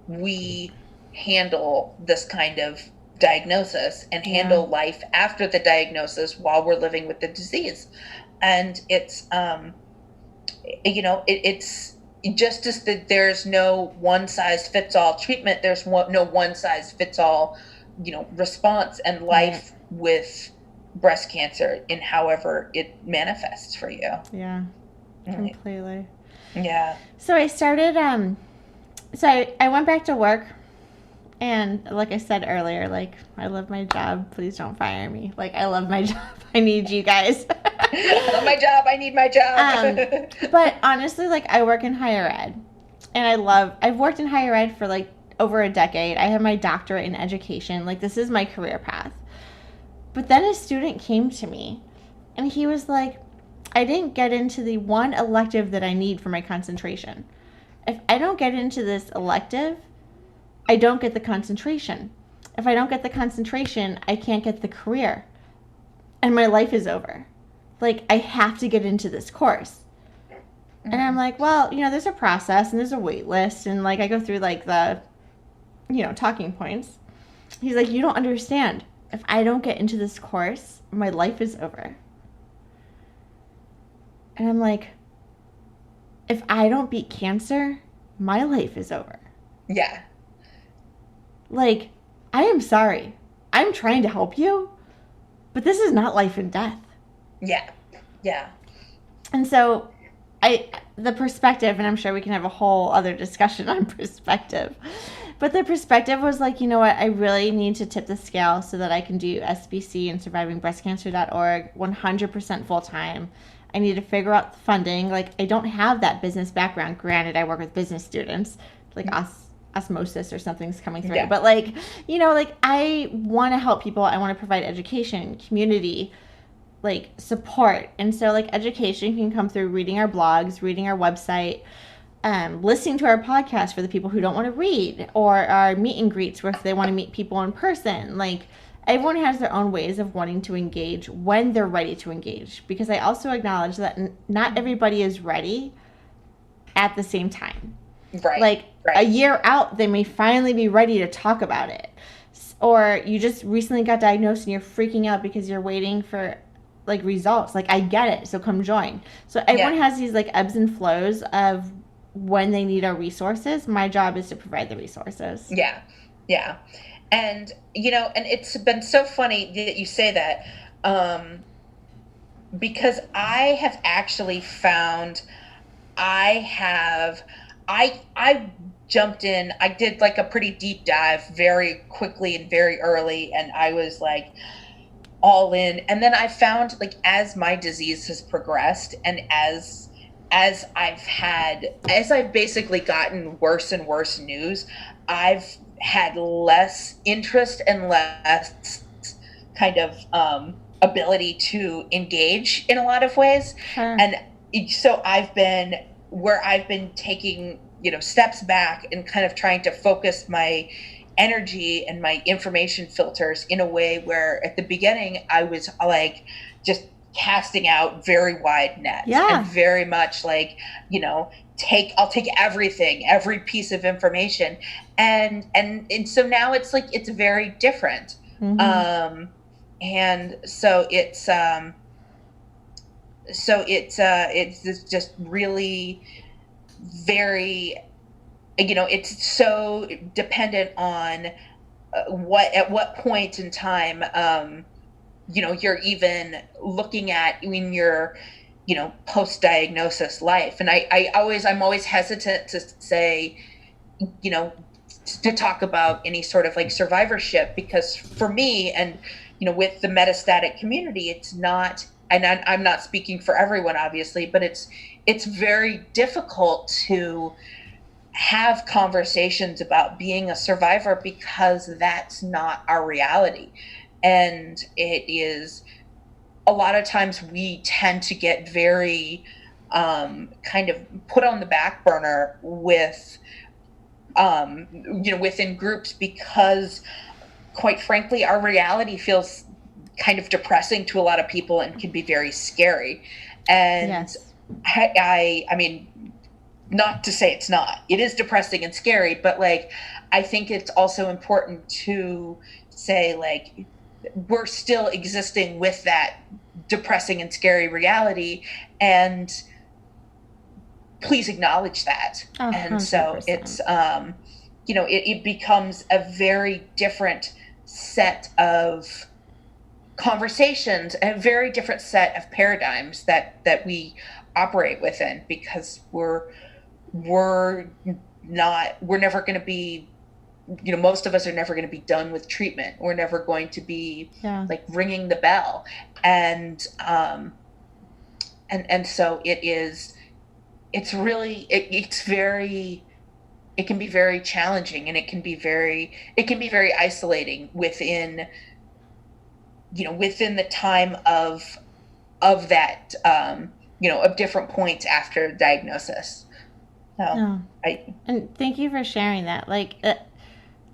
we handle this kind of diagnosis and handle life after the diagnosis while we're living with the disease. And it's it's just as that there's no one size fits all treatment, there's no one size fits all response and life with breast cancer in however it manifests for you. Yeah, completely. Yeah. So I started, I went back to work, and like I said earlier, like, I love my job. Please don't fire me. Like, I love my job. I need you guys. I love my job. I need my job. But honestly, like, I work in higher ed, and I've worked in higher ed for like over a decade. I have my doctorate in education. Like, this is my career path. But then a student came to me and he was like, I didn't get into the one elective that I need for my concentration. If I don't get into this elective, I don't get the concentration. If I don't get the concentration, I can't get the career. And my life is over. Like, I have to get into this course. Mm-hmm. And I'm like, well, there's a process and there's a wait list. And like, I go through like the, talking points. He's like, you don't understand. If I don't get into this course, my life is over. And I'm like, if I don't beat cancer, my life is over. Yeah. like, I am sorry. I'm trying to help you, but this is not life and death. Yeah. Yeah. And so the perspective, and I'm sure we can have a whole other discussion on perspective, but the perspective was like, you know what, I really need to tip the scale so that I can do SBC and survivingbreastcancer.org 100% full time. I need to figure out the funding. Like, I don't have that business background. Granted, I work with business students, like osmosis or something's coming through. Yeah. But like, you know, like, I want to help people. I want to provide education, community, like, support. And so, like, education can come through reading our blogs, reading our website, listening to our podcast for the people who don't want to read, or our meet and greets where if they want to meet people in person. Like, everyone has their own ways of wanting to engage when they're ready to engage, because I also acknowledge that not everybody is ready at the same time. Right. Like, a year out, they may finally be ready to talk about it. Or you just recently got diagnosed and you're freaking out because you're waiting for, like, results. Like, I get it, so come join. So everyone has these, like, ebbs and flows of when they need our resources. My job is to provide the resources. Yeah. Yeah. And, you know, and it's been so funny that you say that, because I have actually found I jumped in, I did like a pretty deep dive very quickly and very early, and I was like all in. And then I found, like, as my disease has progressed and as I've basically gotten worse and worse news, I've had less interest and less kind of ability to engage in a lot of ways. Sure. And so I've been taking, you know, steps back and kind of trying to focus my energy and my information filters in a way where at the beginning I was like just casting out very wide nets, and very much like, you know, I'll take everything, every piece of information, and so now it's like it's very different. Mm-hmm. And so it's just really very, you know, it's so dependent on at what point in time you know, you're even looking at in your, you know, post-diagnosis life. And I'm always hesitant to say, you know, to talk about any sort of like survivorship, because for me, and, you know, with the metastatic community, it's not, and I'm not speaking for everyone, obviously, but it's very difficult to have conversations about being a survivor because that's not our reality. And it is, a lot of times we tend to get very kind of put on the back burner with, you know, within groups, because quite frankly, our reality feels kind of depressing to a lot of people and can be very scary. And yes. I mean, not to say it's not, it is depressing and scary, but like, I think it's also important to say, like, we're still existing with that depressing and scary reality, and please acknowledge that. 100%. And so it's, you know, it becomes a very different set of conversations, a very different set of paradigms that we operate within, because we're never going to be, you know, most of us are never going to be done with treatment. We're never going to be like ringing the bell. And so it's really, it can be very challenging, and it can be very isolating within, you know, within the time of that, you know, of different points after diagnosis. So and thank you for sharing that. Like,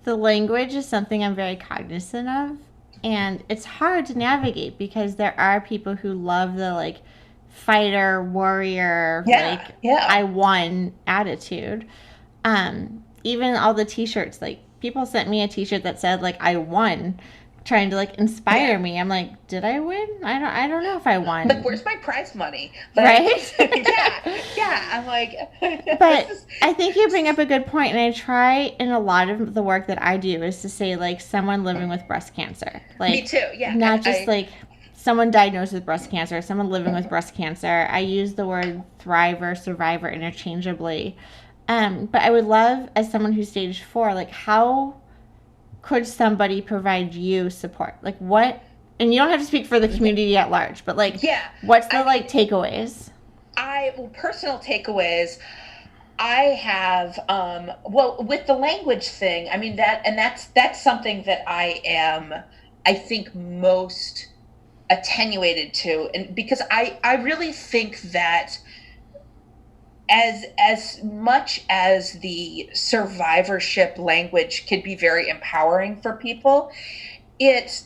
the language is something I'm very cognizant of, and it's hard to navigate because there are people who love the, like, fighter, warrior, I won attitude. Even all the t-shirts, like, people sent me a t-shirt that said, like, I won. trying to like inspire me. I'm like, did I win? I don't know if I won. Like, where's my prize money? Right? Yeah. I'm like, but I think you bring up a good point, and I try in a lot of the work that I do is to say like someone living with breast cancer. Like, me too. Yeah. Not just like someone diagnosed with breast cancer, someone living with breast cancer. I use the word thriver, survivor interchangeably. But I would love, as someone who's stage 4, like how could somebody provide you support? Like what, and you don't have to speak for the community at large, but like, what's the like takeaways? Personal takeaways, I have, with the language thing, I mean that's something that I think most attenuated to, and because I really think that as much as the survivorship language could be very empowering for people, it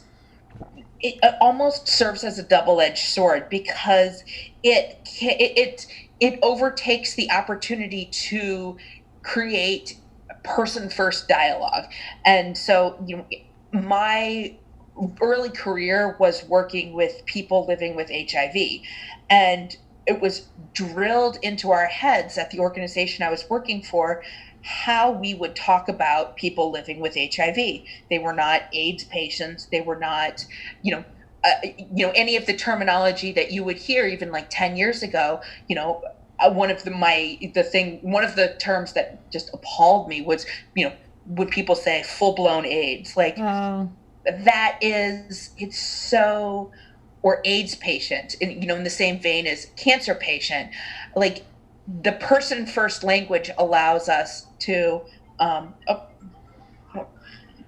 almost serves as a double-edged sword, because it overtakes the opportunity to create person-first dialogue. And so, my early career was working with people living with HIV, and it was drilled into our heads at the organization I was working for how we would talk about people living with HIV. They were not AIDS patients. They were not, any of the terminology that you would hear even like 10 years ago. One of the terms that just appalled me was, would people say full-blown AIDS? Like, it's so, or AIDS patient, in the same vein as cancer patient. Like, the person first language allows us to,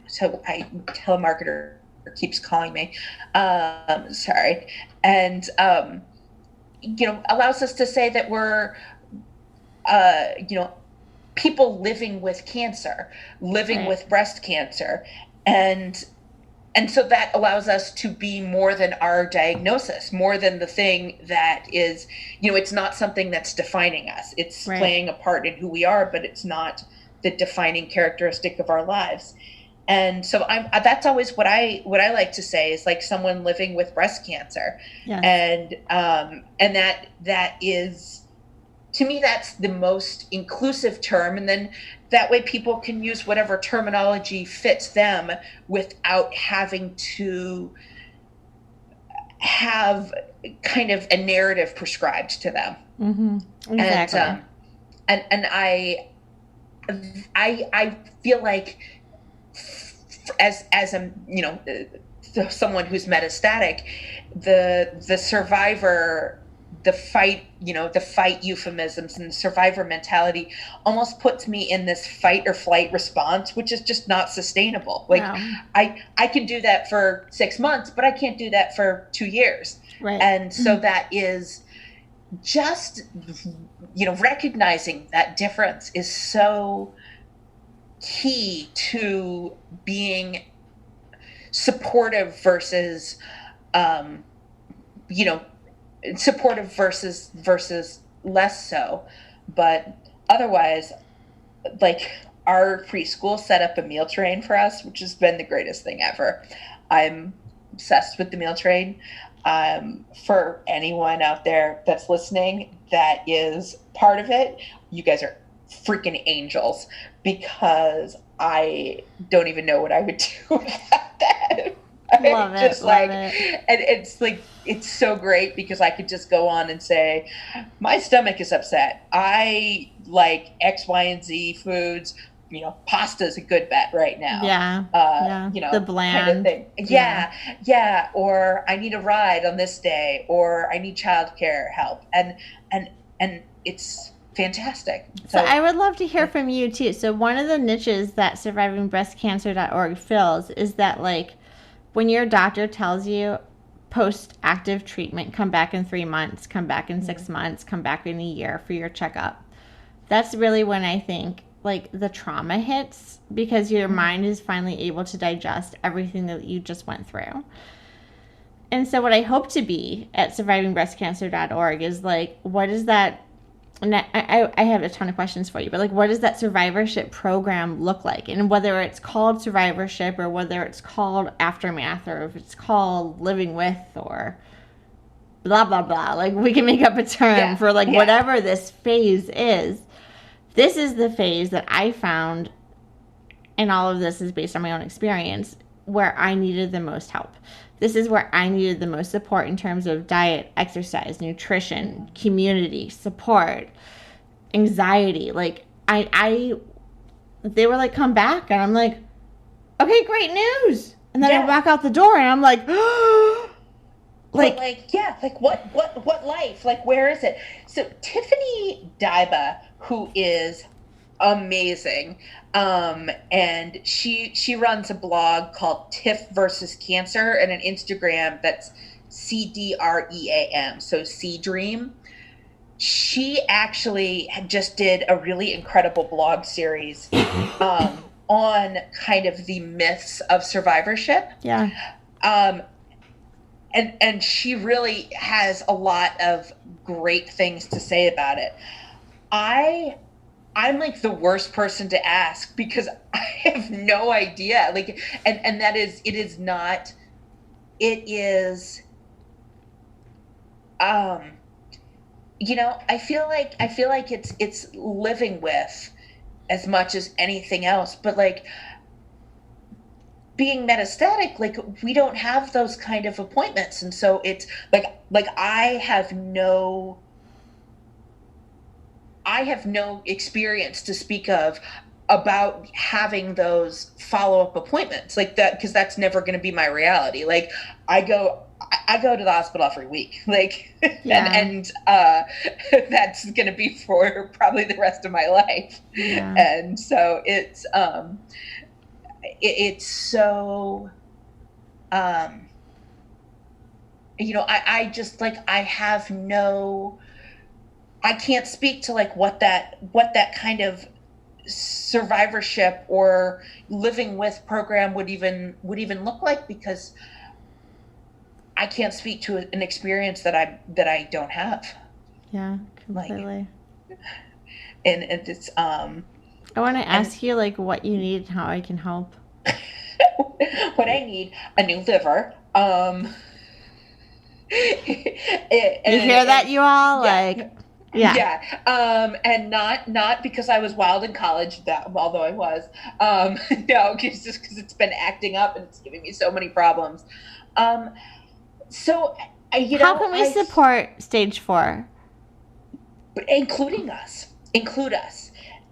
so I telemarketer keeps calling me, sorry. And, allows us to say that we're, people living with cancer, living with breast cancer. And so that allows us to be more than our diagnosis, more than the thing that is, it's not something that's defining us. It's playing a part in who we are, but it's not the defining characteristic of our lives. And so that's always what I like to say is like someone living with breast cancer. Yes. And that is, to me, that's the most inclusive term. And then that way people can use whatever terminology fits them without having to have kind of a narrative prescribed to them. Mm-hmm. Exactly. And I feel like as a, someone who's metastatic, the survivor, the fight euphemisms and the survivor mentality almost puts me in this fight or flight response, which is just not sustainable. Like, I can do that for 6 months, but I can't do that for 2 years. Right. And so that is just, recognizing that difference is so key to being supportive versus, supportive versus less so. But otherwise, like, our preschool set up a meal train for us, which has been the greatest thing ever. I'm obsessed with the meal train. For anyone out there that's listening that is part of it, you guys are freaking angels, because I don't even know what I would do without that. Love it. And it's like, it's so great because I could just go on and say, my stomach is upset. I like X, Y, and Z foods. Pasta is a good bet right now. Yeah. The bland kind of thing. Yeah. Or I need a ride on this day, or I need childcare help. And it's fantastic. So I would love to hear from you too. So one of the niches that survivingbreastcancer.org fills is that, like, when your doctor tells you post-active treatment, come back in 3 months, come back in 6 months, come back in a year for your checkup. That's really when I think, like, the trauma hits, because your mind is finally able to digest everything that you just went through. And so what I hope to be at survivingbreastcancer.org is, like, what is that and I have a ton of questions for you, but like, what does that survivorship program look like? And whether it's called survivorship or whether it's called aftermath or if it's called living with or blah, blah, blah. Like, we can make up a term for like whatever this phase is. This is the phase that I found, and all of this is based on my own experience, where I needed the most help. This is where I needed the most support in terms of diet, exercise, nutrition, community, support, anxiety. Like, they were like, come back. And I'm like, okay, great news. And then I walk out the door and I'm like, what life? Like, where is it? So Tiffany Daiba, who is amazing, and she runs a blog called Tiff versus Cancer and an Instagram that's CDREAM, so C Dream. She actually just did a really incredible blog series on kind of the myths of survivorship. Yeah. And she really has a lot of great things to say about it. I'm like the worst person to ask because I have no idea. Like, and that is, it is, you know, I feel like it's living with as much as anything else, but like being metastatic, like we don't have those kind of appointments. And so it's like I have no experience to speak of about having those follow-up appointments like that, because that's never going to be my reality. Like I go to the hospital every week, like, and that's going to be for probably the rest of my life. Yeah. And so it's so, you know, I just like, I can't speak to like what that kind of survivorship or living with program would even look like, because I can't speak to an experience that I don't have. Yeah, completely. Like, and it's I want to ask you like what you need and how I can help. What I need, a new liver. You hear that, you all? Like, yeah. And not because I was wild in college, that although I was, no, just because it's been acting up and it's giving me so many problems. So, you know, how can we support stage 4? Include us,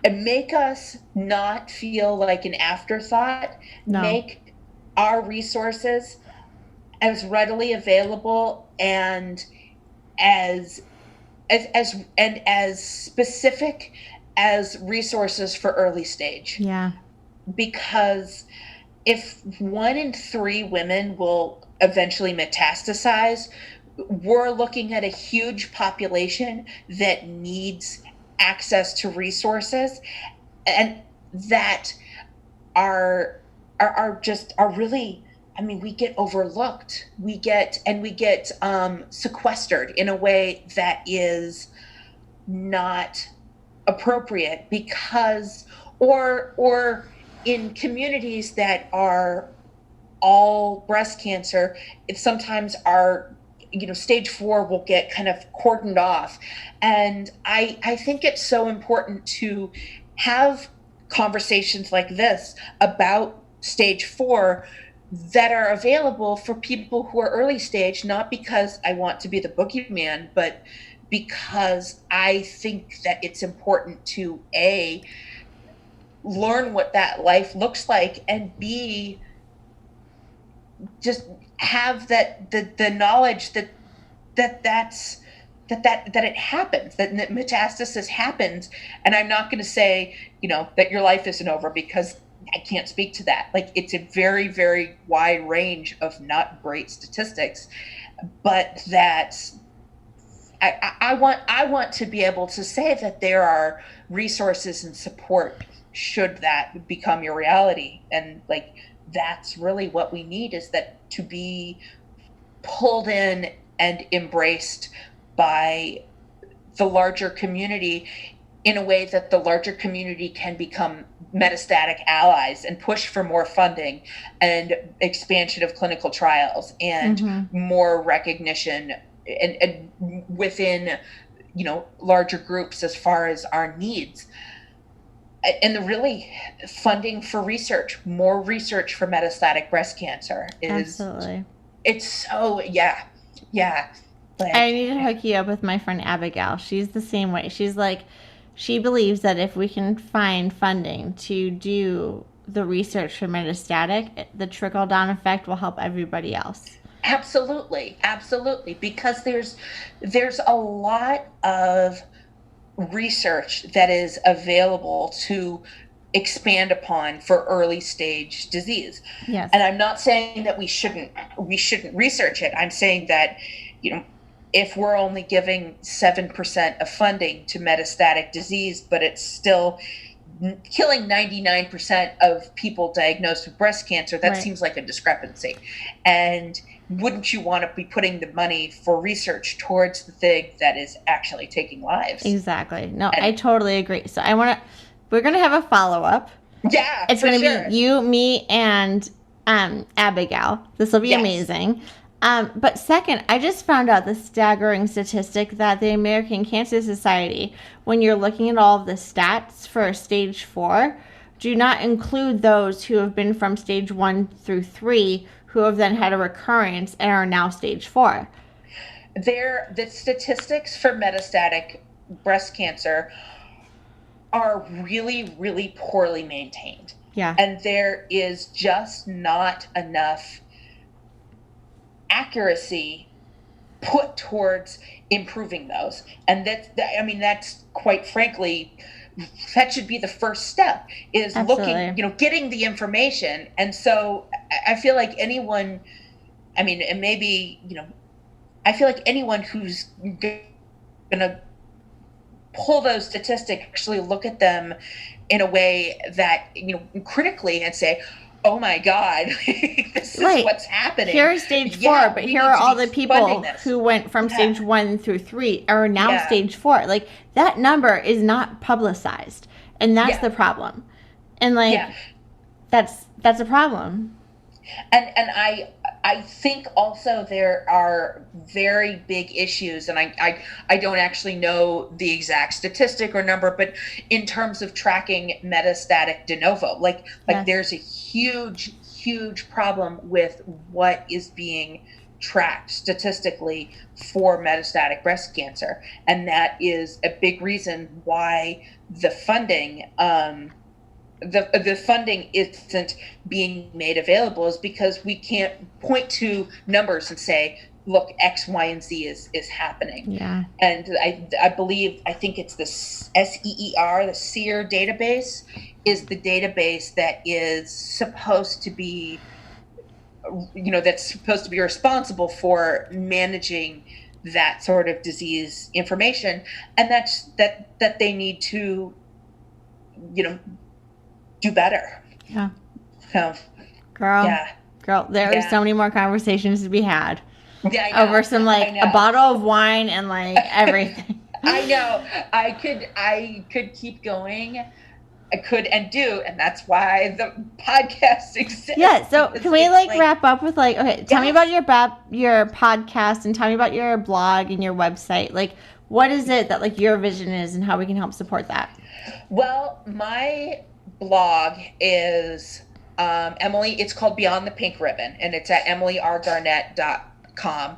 and make us not feel like an afterthought. No. Make our resources as readily available and as specific as resources for early stage. Yeah. Because if 1 in 3 women will eventually metastasize, we're looking at a huge population that needs access to resources and that are really, I mean, we get overlooked. We get sequestered in a way that is not appropriate, because or in communities that are all breast cancer, it sometimes are, you know, stage 4 will get kind of cordoned off. And I think it's so important to have conversations like this about stage 4 that are available for people who are early stage, not because I want to be the boogeyman, but because I think that it's important to A, learn what that life looks like, and B, just have the knowledge that it happens, that metastasis happens. And I'm not going to say, you know, that your life isn't over, because I can't speak to that. Like, it's a very, very wide range of not great statistics, but that I want to be able to say that there are resources and support should that become your reality. And like, that's really what we need, is that to be pulled in and embraced by the larger community in a way that the larger community can become metastatic allies and push for more funding and expansion of clinical trials and more recognition and within, larger groups as far as our needs. And the really funding for research, more research for metastatic breast cancer is absolutely. It's so, yeah. Like, I need to hook you up with my friend Abigail. She's the same way. She's like, she believes that if we can find funding to do the research for metastatic, the trickle-down effect will help everybody else. Absolutely. Because there's a lot of research that is available to expand upon for early stage disease. Yes. And I'm not saying that we shouldn't research it. I'm saying that, if we're only giving 7% of funding to metastatic disease, but it's still killing 99% of people diagnosed with breast cancer, that seems like a discrepancy. And wouldn't you want to be putting the money for research towards the thing that is actually taking lives? Exactly. No, I totally agree. So we're going to have a follow-up. Yeah, it's going to be you, me, and Abigail. This will be amazing. But second, I just found out the staggering statistic that the American Cancer Society, when you're looking at all of the stats for stage 4, do not include those who have been from stage 1 through 3, who have then had a recurrence and are now stage 4. The statistics for metastatic breast cancer are really, really poorly maintained. Yeah. And there is just not enough accuracy put towards improving those. And that's quite frankly, that should be the first step, is looking, getting the information. And so I feel like anyone, I feel like anyone who's going to pull those statistics, actually look at them in a way that, critically, and say, oh my God, this is what's happening. Here is stage 4, but here are all the people who went from stage 1 through 3 are now stage 4. Like, that number is not publicized. And that's the problem. And that's a problem. And I think also there are very big issues, and I don't actually know the exact statistic or number, but in terms of tracking metastatic de novo, there's a huge problem with what is being tracked statistically for metastatic breast cancer. And that is a big reason why the funding the funding isn't being made available, is because we can't point to numbers and say, look, X, Y, and Z is happening. Yeah. And I think it's the SEER, the SEER database, is the database that is supposed to be, that's supposed to be responsible for managing that sort of disease information. And that they need to, do better. Yeah. So, girl, there are so many more conversations to be had. Yeah, I know. Over some a bottle of wine and everything. I know. I could keep going. I could and do, and that's why the podcast exists. Yeah. So can we wrap up with tell me about your podcast, and tell me about your blog and your website. What is it that your vision is, and how we can help support that? Well, my blog is Emily. It's called Beyond the Pink Ribbon, and it's at emilyrgarnett.com.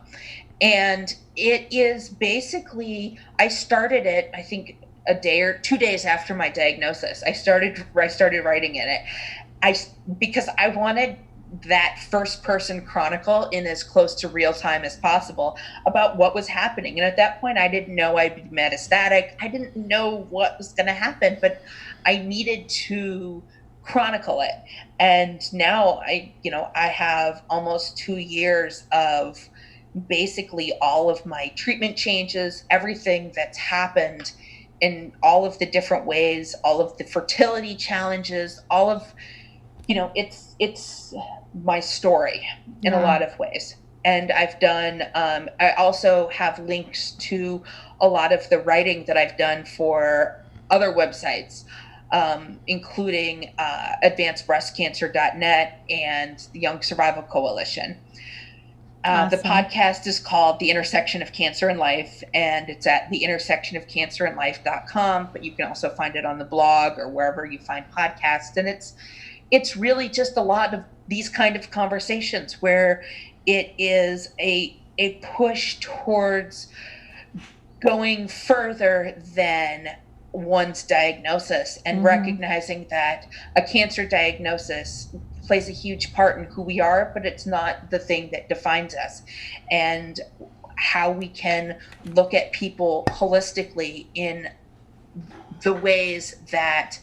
And it is basically, I started it, I think, a day or 2 days after my diagnosis. I started writing in it. Because I wanted that first person chronicle in as close to real time as possible about what was happening. And at that point, I didn't know I'd be metastatic. I didn't know what was going to happen, but I needed to chronicle it. And now I have almost 2 years of basically all of my treatment changes, everything that's happened in all of the different ways, all of the fertility challenges, all of, it's my story in a lot of ways. And I've done, I also have links to a lot of the writing that I've done for other websites, including advancedbreastcancer.net and the Young Survival Coalition. Awesome. The podcast is called The Intersection of Cancer and Life, and it's at theintersectionofcancerandlife.com, but you can also find it on the blog or wherever you find podcasts. And it's really just a lot of these kind of conversations where it is a push towards going further than one's diagnosis and recognizing that a cancer diagnosis plays a huge part in who we are, but it's not the thing that defines us, and how we can look at people holistically in the ways that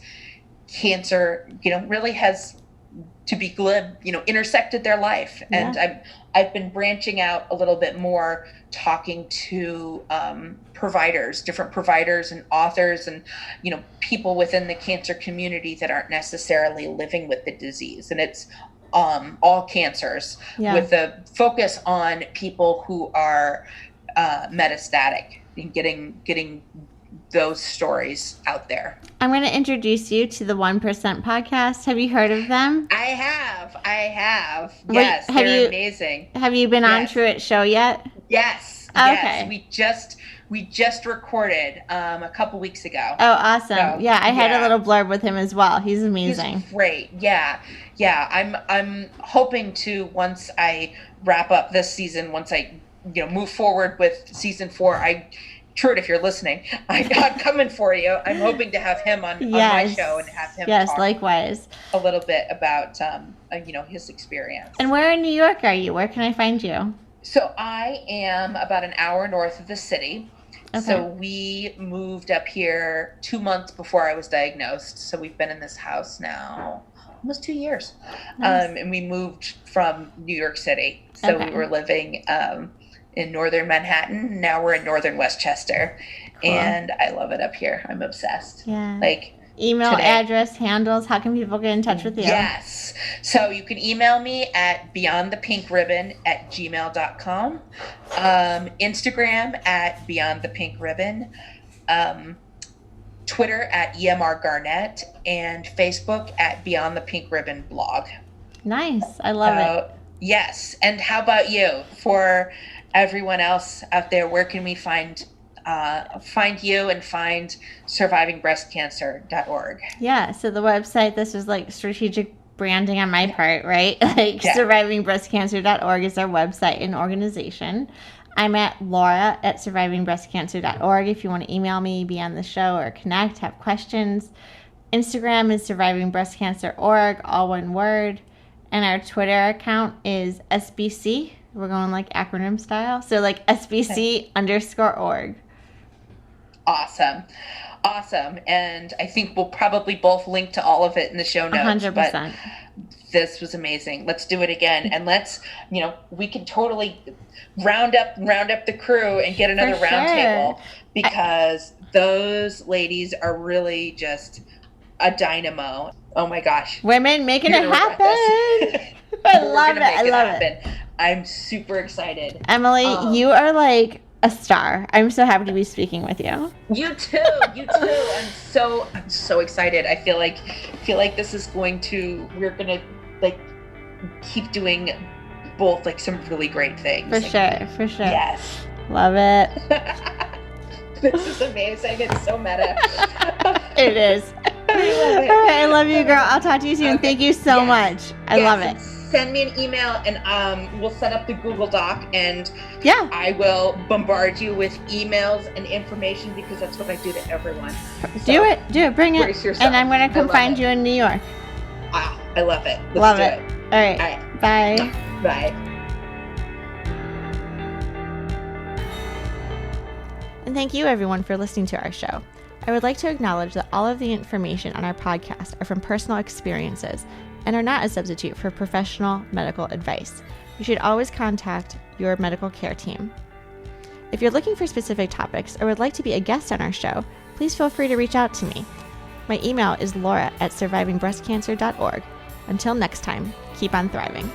cancer, really has, to be glib, intersected their life. Yeah. And I've been branching out a little bit more, talking to different providers and authors and, people within the cancer community that aren't necessarily living with the disease. And it's all cancers, with a focus on people who are metastatic and getting those stories out there. I'm going to introduce you to the 1% podcast. Have you heard of them? I have. Yes, they're amazing. Have you been on Truett's show yet? Yes. Okay. Yes. We just recorded a couple weeks ago. Oh, awesome. So, I had a little blurb with him as well. He's amazing. He's great. Yeah. I'm hoping to, once I wrap up this season, once I move forward with season 4, Truett, if you're listening, I'm coming for you. I'm hoping to have him on my show and have him talk likewise a little bit about his experience. And where in New York are you? Where can I find you? So I am about an hour north of the city. Okay. So we moved up here 2 months before I was diagnosed. So we've been in this house now almost 2 years. Nice. And we moved from New York City. So we were living in northern Manhattan. Now we're in northern Westchester. Cool. And I love it up here. I'm obsessed. Yeah. Email, address, handles. How can people get in touch with you? Yes. So you can email me at beyondthepinkribbon@gmail.com. Instagram at beyondthepinkribbon. Twitter at EMR Garnett. And Facebook at Beyond the Pink Ribbon blog. Nice. I love it. Yes. And how about you? For everyone else out there, where can we find you and find survivingbreastcancer.org? Yeah, so the website, this was like strategic branding on my part, right? Survivingbreastcancer.org is our website and organization. I'm at Laura at survivingbreastcancer.org if you want to email me, be on the show, or connect, have questions. Instagram is survivingbreastcancer.org, all one word. And our Twitter account is SBC. We're going like acronym style. So SBC_org. Awesome. And I think we'll probably both link to all of it in the show notes. 100%. But this was amazing. Let's do it again. And let's, we can totally round up the crew and get another roundtable, because those ladies are really just a dynamo. Oh my gosh. Women making it happen. I love it. I'm super excited. Emily, you are like a star. I'm so happy to be speaking with you. You too. I'm so excited. I feel like this is we're gonna keep doing both some really great things. For sure. Yes. Love it. This is amazing. It's so meta. It is. I love it. All right, I love you, girl. I'll talk to you soon. Okay. Thank you so much. I love it. Send me an email and we'll set up the Google Doc, and I will bombard you with emails and information, because that's what I do to everyone. Do it. Bring it. Yourself. And I'm going to come find you in New York. Wow. I love it. Let's do it. All right. Bye. Bye. And thank you, everyone, for listening to our show. I would like to acknowledge that all of the information on our podcast are from personal experiences and are not a substitute for professional medical advice. You should always contact your medical care team. If you're looking for specific topics or would like to be a guest on our show, please feel free to reach out to me. My email is laura@survivingbreastcancer.org. Until next time, keep on thriving.